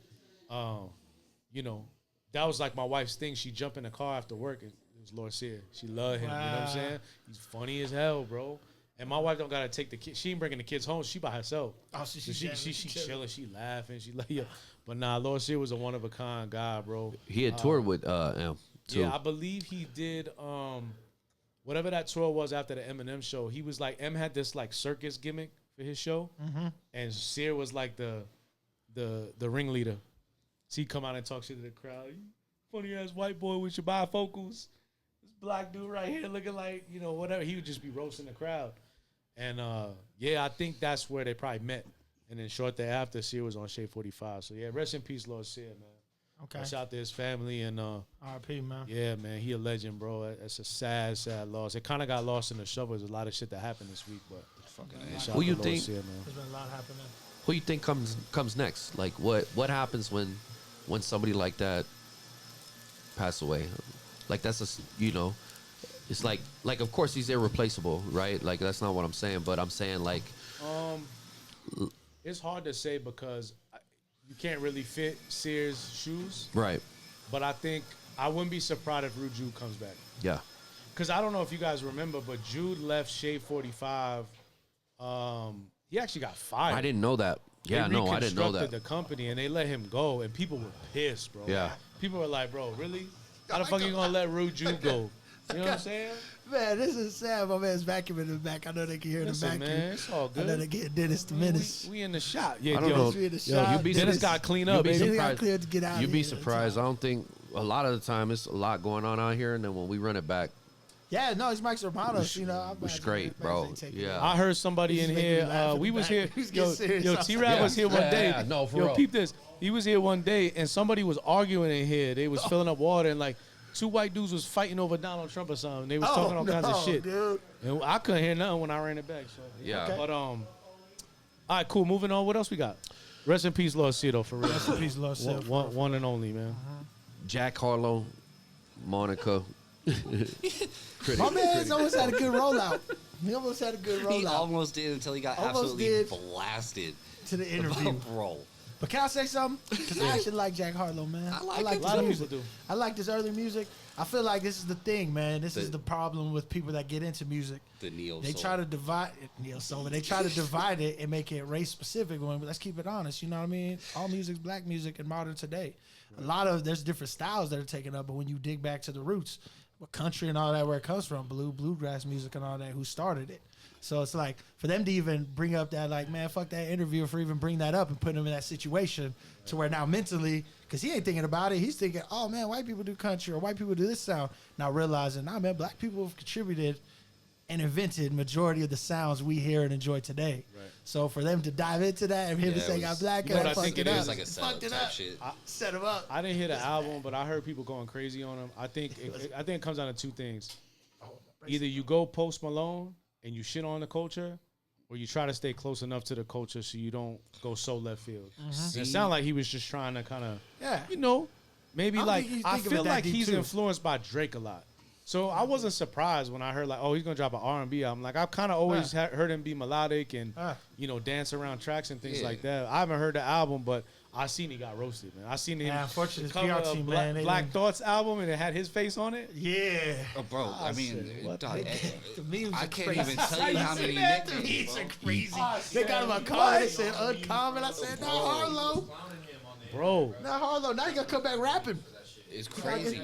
you know, that was like my wife's thing. She jumped in the car after work. And it was Lord Sear. She loved him. You know what I'm saying? He's funny as hell, bro. And my wife don't got to take the kids. She ain't bringing the kids home. She by herself. Oh, so So she's she chilling. She laughing. She like, yeah. But nah, Lord Sear was a one-of-a-kind guy, bro. he had toured with M too. Yeah, I believe he did whatever that tour was after the Eminem show. He was like, M had this like circus gimmick for his show, and Sear was like the ringleader. So he'd come out and talk shit to the crowd. "You funny ass white boy with your bifocals. This black dude right here looking like, you know, whatever." He would just be roasting the crowd. And yeah, I think that's where they probably met. And then short thereafter, Sear was on Shade 45. So yeah, rest in peace, Lord Sear, man. Okay. Shout out to his family and R.I.P., man. yeah, man, he a legend, bro. That's a sad, sad loss. It kind of got lost in the shuffle. There's a lot of shit that happened this week, but shout Who out you to Lord think- Sear, man. There's been a lot happening. Who you think comes next? Like what happens when somebody like that pass away? Like that's you know, it's like of course he's irreplaceable, right? Like that's not what I'm saying, but I'm saying like It's hard to say because you can't really fit Sear's shoes, right. but I think I wouldn't be surprised if Rude Jude comes back. Yeah. Because I don't know if you guys remember, but Jude left Shade 45. He actually got fired. I didn't know that. Yeah, They no, I didn't know reconstructed that. the company and they let him go, and people were pissed, bro. Yeah. People were like, "Bro, really? How the fuck you gonna let Rude Jude go?" You know what I'm saying? Man, this is sad. My man's vacuuming in the back. I know they can hear Listen, the vacuum. man, it's all I know good. they get Dennis the Menace. We in the shop. Yeah, I don't yo, know. We in the Yo, shop. you'd be Dennis surprised- got clean you'd up, be baby. Dennis got surprised. cleared to get out You'd be here. surprised. I don't think a lot of the time it's a lot going on out here, and then when we run it back, Yeah, no, he's Mike Sermanos. You know, I'm we're glad straight, they bro. take it. Yeah. I heard somebody He's in making me here. laugh in We the was back. here. He's getting serious Yo, outside. T-Rap Yeah. was here one day. Yeah, no, for yo, real. peep this. He was here one day, and somebody was arguing in here. They was filling up water, and like two white dudes was fighting over Donald Trump or something. They was talking all kinds of shit. Dude. And I couldn't hear nothing when I ran it back. So Yeah. Okay. But all right, cool. Moving on. What else we got? Rest in peace, Lord Sear, though, for real. Rest in peace, Lord Sear. One and only, man. Jack Harlow, Monica. Critic. My man's almost had a good rollout. He almost had a good rollout He almost did until he got Almost absolutely did. blasted. to the interview. Bro. But can I say something? Because I actually like Jack Harlow, man. I like like him his too. music. A lot of people do. I like this early music. I feel like this is the thing, man. This is the problem with people that get into music. The neo They soul. try to divide it, Neo Soul, but they try to divide it and make it race specific. When let's keep it honest, you know what I mean? All music's black music and modern today. A lot of there's different styles that are taken up, but when you dig back to the roots, what country and all that where it comes from, bluegrass music and all that, who started it? So it's like for them to even bring up that, like, man, fuck that interview for even bring that up and put him in that situation to where now mentally, because he ain't thinking about it, he's thinking, oh man, white people do country or white people do this sound. Now realizing, nah, man, black people have contributed and invented majority of the sounds we hear and enjoy today. Right. So for them to dive into that and him to Yeah, say, it "I'm was- black," you know and what I think fucked it it is? up, Like a setup fucked it type up, shit. set him up. I didn't hear the album, but I heard people going crazy on him. I think it comes down to two things. Either you go Post Malone and you shit on the culture, or you try to stay close enough to the culture so you don't go so left field. And it sounded like he was just trying to kind of, Yeah. you know, maybe I don't like think he's I thinking of feel it that like deep, he's too. influenced by Drake a lot. So I wasn't surprised when I heard like, oh, he's gonna drop an R&B album. Like I've kind of always heard him be melodic and you know, dance around tracks and things like that. I haven't heard the album, but I seen he got roasted, man. I seen him unfortunately, his cover PR a team, Black, man, they Black didn't- Thoughts album and it had his face on it. Yeah. Oh, bro, I mean, what dog, The memes I are can't crazy. even tell you how many The nicknames. memes are bro. crazy. They got him a car. They said uncommon. I said, not Harlow. Bro, Not Harlow. Now you got to come back rapping. It's crazy.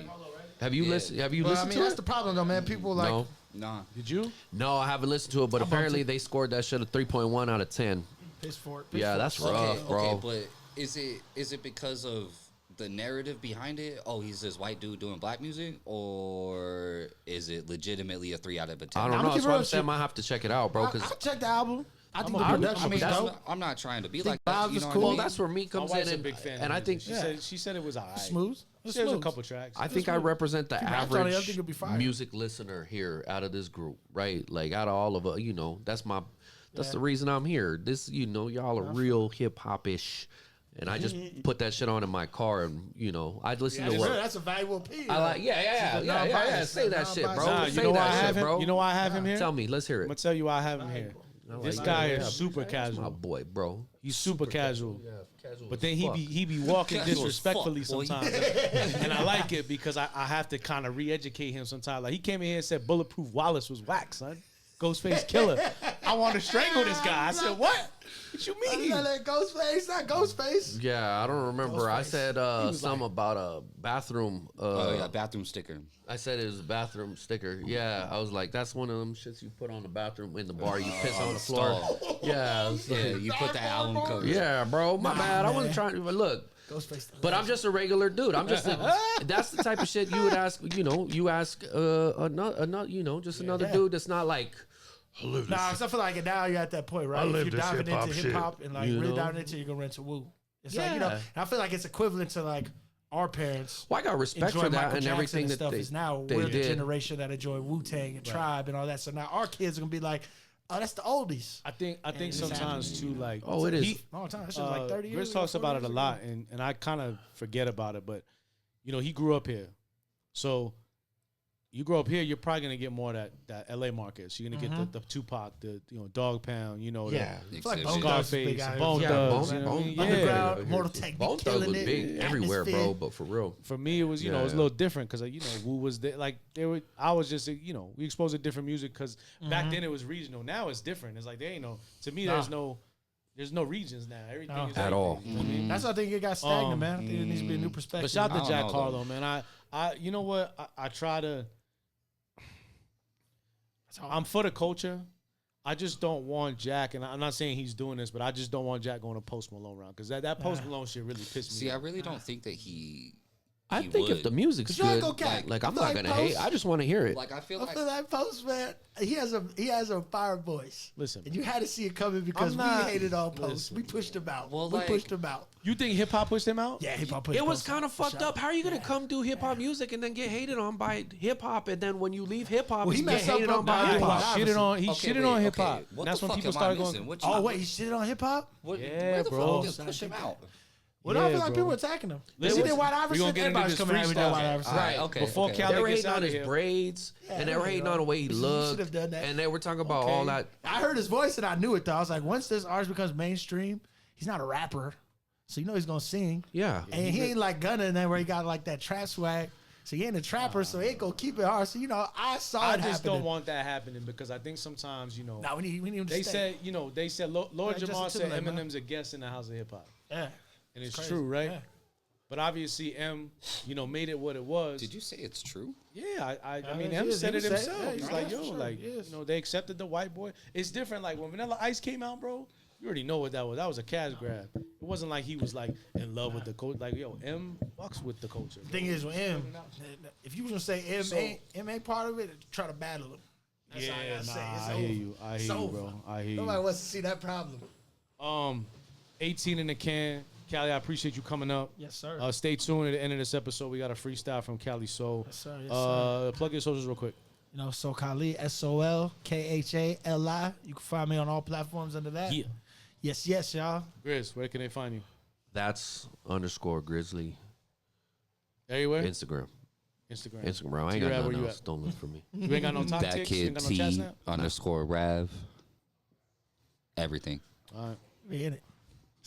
Have you listened? Have you Well, I listened mean, to that's it? the problem, though, man. People like, No, Nah. did you? no, I haven't listened to it. But apparently they scored that shit a 3.1 out of 10. piss for it. Yeah, that's rough, Okay, bro. okay, but is it because of the narrative behind it? Oh, he's this white dude doing black music, or is it legitimately a 3 out of a 10? I don't I'ma know. keep That's it why real I'm with saying you. I have to check it out, bro. I Because check the album. I think the I production mean, was that's dope. I'm not trying to be Think like that. vibes You was know cool. what I well, mean? that's where me My comes wife's in, a big fan. and I of think music. she said it was alright. Smooth. She It's said it was a smooth. couple tracks. I think I represent the Keep it out, Tony. I think average it'll be fire. music listener here out of this group, right? Like out of all of us, you know, that's the reason I'm here. This, you know, y'all are real hip hop ish, and I just put that shit on in my car, and you know, I listen to That's, what that's a valuable piece. I like. Yeah. non-biased, Say that shit, bro. Nah, Say you know why I that have shit, him? bro. You know why I have him here? Tell me. Let's hear I'm gonna it. tell you why I have him here. This like guy that. is super My casual. boy, bro. He's super casual. Casual But then as fuck. he be walking Casual as disrespectfully fuck, boy. sometimes, and I like it because I have to kind of re-educate him sometimes. Like he came in here and said Bulletproof Wallace was whack, son. Ghostface Killer. I want to strangle this guy. I said, what? What you mean? That Ghostface, not Ghostface. Yeah, I don't remember. I Ghostface. said something about a bathroom. Oh yeah, bathroom sticker. I said it was a bathroom sticker. Yeah, I was like, that's one of them shits you put on the bathroom in the bar. You piss on the floor. stall. Yeah, I was like, Yeah, you put the album cover. yeah, bro. My bad. I man. wasn't trying to look. Ghostface. But I'm just a regular dude. I'm just that's the type of shit you would ask. You know, you ask another. You know, just another dude that's not like. Nah, I feel like now you're at that point, right? If you're diving into hip hop and like You really know? diving into it, you're gonna rent to Woo. It's like, you know, Yeah. and I feel like it's equivalent to like our parents. Well, I got respect enjoy for that Michael and Jackson everything and that stuff they, is now they we're the did. generation that enjoy Wu Tang and Tribe and all that. So now our kids are gonna be like, oh, that's the oldies. I think it's sometimes too, like, Oh, it is. he- Long time. That shit was like 30 years. Chris ago, talks 40 about it years a ago. lot, and I kind of forget about it. But you know, he grew up here, so you grow up here, you're probably gonna get more of that LA market. So you're gonna get the Tupac, the Dog Pound, you know, Yeah. I feel like Exhibit. Bone Thugs is big Scarface, out here. Bone Yeah, Thugs. Bone- you know what I Bone- mean? Bone- Yeah. Underground, Mortal Tech be Bone Thugs killing was it. big everywhere, bro. Atmosphere. But for real, For me, it was, you know, it was a Yeah. little different because, you know, Wu was there. Like, they were, I was just, you know, we exposed to different music because back then it was regional. Now it's different. It's like, there ain't no, to me, there's no regions now. Everything No. is At everything, all. you know what I mean? That's why I think it got stagnant, man. I think there needs to be a new perspective. But shout I out to don't Jack know, though. Harlow, man. I, you know what? I try to, I'm for the culture. I just don't want Jack, and I'm not saying he's doing this, but I just don't want Jack going to Post Malone round because that Post Malone shit really pissed me See, I off. really don't think that he I think if the music's You ain't good, gonna cap. like I'm I feel not like gonna hate. Post- I just want to hear it. Like I feel I like feel like Post, man, he has a fire voice. Listen, And you had to see it coming because I'm we not- hated on Post. listen. We pushed him out. Well, we like- pushed him out. you think hip hop pushed him out? Yeah, hip hop pushed It was Post kind out, of for fucked sure. up. How are you gonna come do hip hop music and then get hated on by hip hop, and then when you leave hip hop, Well, he you get messed up hated bro, on by by hip hop? hip-hop. Shitted on. He Okay, shitted wait, on hip hop. okay. What That's the when fuck people am I started missing? going. What you- Oh wait, he shitted on hip hop. What, Yeah, where the bro. fuck did push him out? Well, Yeah, I feel like bro. people attacking him. Listen, He did White we gonna Iverson. get into Everybody's this coming at me with freestyle. White Iverson. Alright, okay. Before okay. Cali They were gets hating out on of his here. braids, Yeah, and they there were you hating go. on the way he You looked, should have done that. and they were talking about Okay. all that. I heard his voice and I knew it though. I was like, once this artist becomes mainstream, he's not a rapper, so you know he's gonna sing. Yeah, And he ain't like Gunna and then where he got like that trap swag. So he ain't a trapper, so he ain't gonna keep it hard. So you know, I saw I it just happening. don't want that happening because I think sometimes Nah, we need him to they stay. said Lord Like Jamar Justin said Timberlake, man. Eminem's a guest in the house of hip hop, Yeah, and it's crazy. true, right? Yeah. But obviously M, made it what it was. Did you say it's true? Yeah, I mean, he M is. said He it said- himself. yeah, He's yeah, like, for yo, sure, like, he is. they accepted the white boy. It's different. Like when Vanilla Ice came out, bro, you already know what that was. That was a cash grab. It wasn't like he was like in love with the culture. Like, yo, M fucks with the culture. The thing is with M, if you was gonna say M ain't part of it, try to battle him. That's all I Yeah, gotta say. nah, It's I over. hear you. I It's hear you, over. bro. I hear Nobody you. wants to see that problem. 18 in the can. Cali, I appreciate you coming up. Yes, sir. Stay tuned at the end of this episode. We got a freestyle from Khali Sol. Yes, sir. Yes, sir. Plug your socials real quick. You know, So Khali, SOLKHALI. You can find me on all platforms under that. Yeah. Yes, y'all. Grizz, where can they find you? that's _Grizzly Everywhere? Instagram. Instagram. I ain't T-Rab, got where nothing you else. Don't look for me. You ain't got no top That ticks? You ain't kid got no chat T snap? _Rav. Everything. All right. We in it.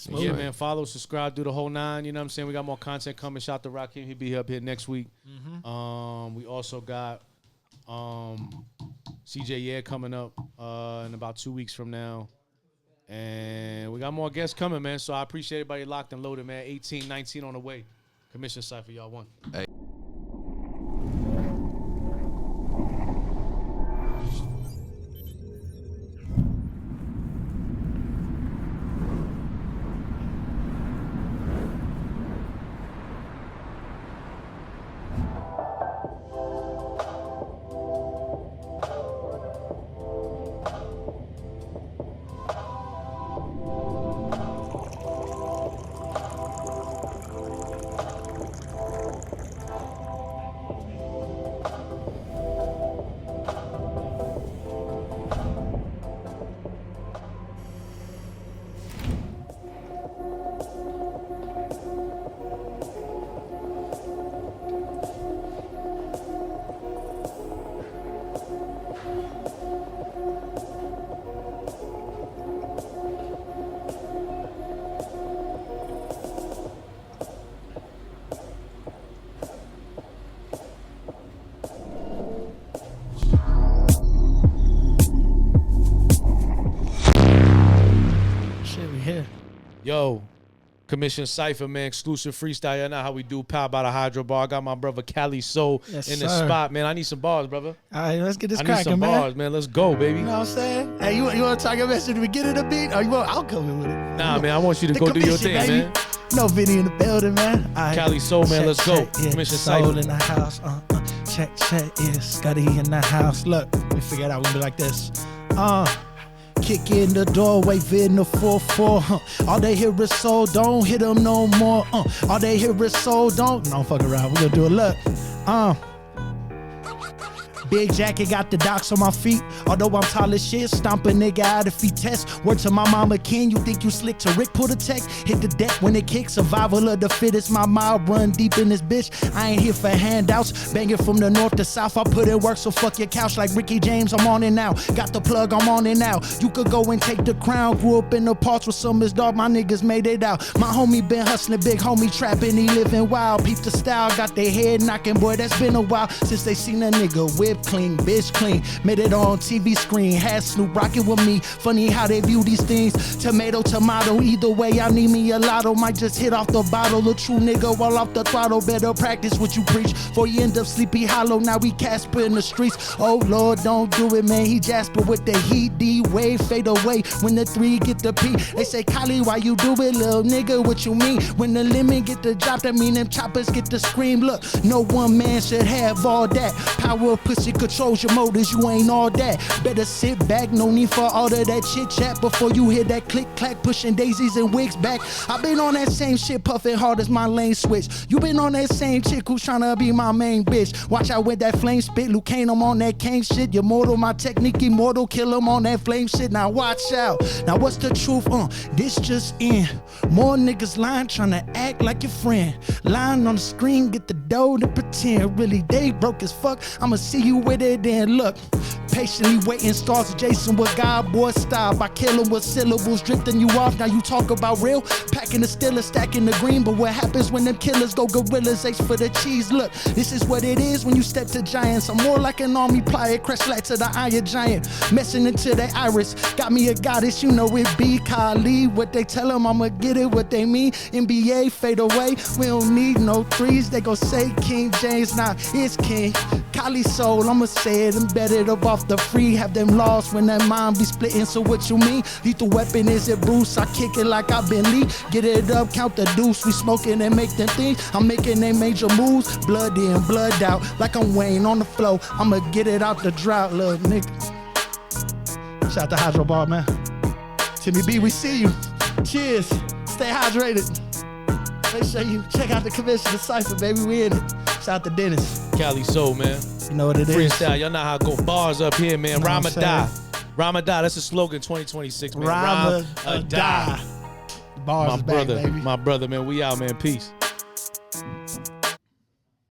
Yeah, Right. man. Follow, subscribe, do the whole nine. You know what I'm saying? We got more content coming. Shout to Rakim. He'll be up here next week. We also got CJ Yeah coming up in about 2 weeks from now. And we got more guests coming, man. So I appreciate everybody locked and loaded, man. 18, 19 on the way. Commission Cypher, y'all won. Shit, we here. Yo, Commission Cypher, man. Exclusive freestyle. You know how we do. Power by the Hydro Bar. I got my brother Khali Sol Yes, in the sir. spot, man. I need some bars, brother. All right, let's get this I need cracking, some man. bars, man. Let's go, baby. You know what I'm saying? Hey, you want to talk your message at the beginning of the beat? Or you want, I'll come in with it. Nah, man. I want you to The go do your commission, thing, baby. man. No Vinny in the building, man. All right. Khali Sol, man, Check, let's go. check, yeah. Commission Soul Cypher. in the house. Check, yeah. Scotty in the house. Look, let me figure it out. We're gonna be like this. Kick in the doorway, vid the 4-4. All they hear is soul, don't hit them no more. All they hear is soul, don't fuck around. We're gonna do it. Look. Big jacket, got the docks on my feet. Although I'm tall as shit, stomp a nigga out if he test. Word to my mama King, you think you slick to Rick, pull the text. Hit the deck when it kicks, survival of the fittest. My mouth run deep in this bitch. I ain't here for handouts, banging from the north to south. I put in work, so fuck your couch like Ricky James, I'm on it now. Got the plug, I'm on it now. You could go and take the crown. Grew up in the parts with some of his dog, my niggas made it out. My homie been hustling, big homie trapping, he living wild. Peep the style, got their head knocking, boy, that's been a while since they seen a nigga whip whip clean, bitch clean. Made it on TV screen, had Snoop rocking with me. Funny how they view these things. Tomato, tomato, either way, I need me a lotto. Might just hit off the bottle. A true nigga roll off the throttle. Better practice what you preach, before you end up Sleepy Hollow. Now we Casper in the streets. Oh Lord, don't do it, man. He Jasper with the heat. D-wave fade away when the 3 get the P. They say, Khali, why you do it, little nigga? What you mean? When the lemon get the drop, that mean them choppers get the scream. Look, no one man should have all that. Power of pussy controls your motors, you ain't all that. Better sit back, no need for all of that chit chat before you hear that click clack, pushing daisies and wigs back. I been on that same shit, puffing hard as my lane switch. You been on that same chick who's tryna be my main bitch. Watch out with that flame spit, Luke Kane, I'm on that Kane shit. You're mortal, my technique immortal, kill him on that flame shit. Now watch out. Now what's the truth? This just in. More niggas lying, tryna act like your friend. Lying on the screen, get the dough to pretend. Really, they broke as fuck. I'ma see you with it then. Look, patiently waiting, stars Jason with God boy style. By killing with syllables, drifting you off. Now you talk about real, packing the stiller, stacking the green. But what happens when them killers go gorillas, ace for the cheese? Look, this is what it is when you step to giants. I'm more like an army plier, crash flat to the iron giant. Messing into their iris, got me a goddess, you know it be Khali. What they tell them, I'ma get it, what they mean. NBA fade away, we don't need no threes. They gon' say King James, nah, it's King Khali Sol, I'ma say it, embedded up off the free. Have them lost when that mind be splitting, so what you mean? Lethal weapon, is it Bruce? I kick it like I've been Lee. Get it up, count the deuce, we smoking and make them think. I'm making them major moves, blood in, blood out, like I'm Wayne on the flow. I'ma get it out the drought, little nigga. Shout out to Hydro Bar, man. Timmy B, we see you. Cheers. Stay hydrated. Make sure you check out the Commission Cypher, baby. We in it. Shout out to Dennis. Khali Sol, man. You know what it is. Freestyle. Y'all know how I go. Bars up here, man. You know what I'm Ramadan. saying? Ramadan. That's the slogan 2026, man. Ramadan. Ramadan. Bars My is brother. back, baby. My brother, man. We out, man. Peace.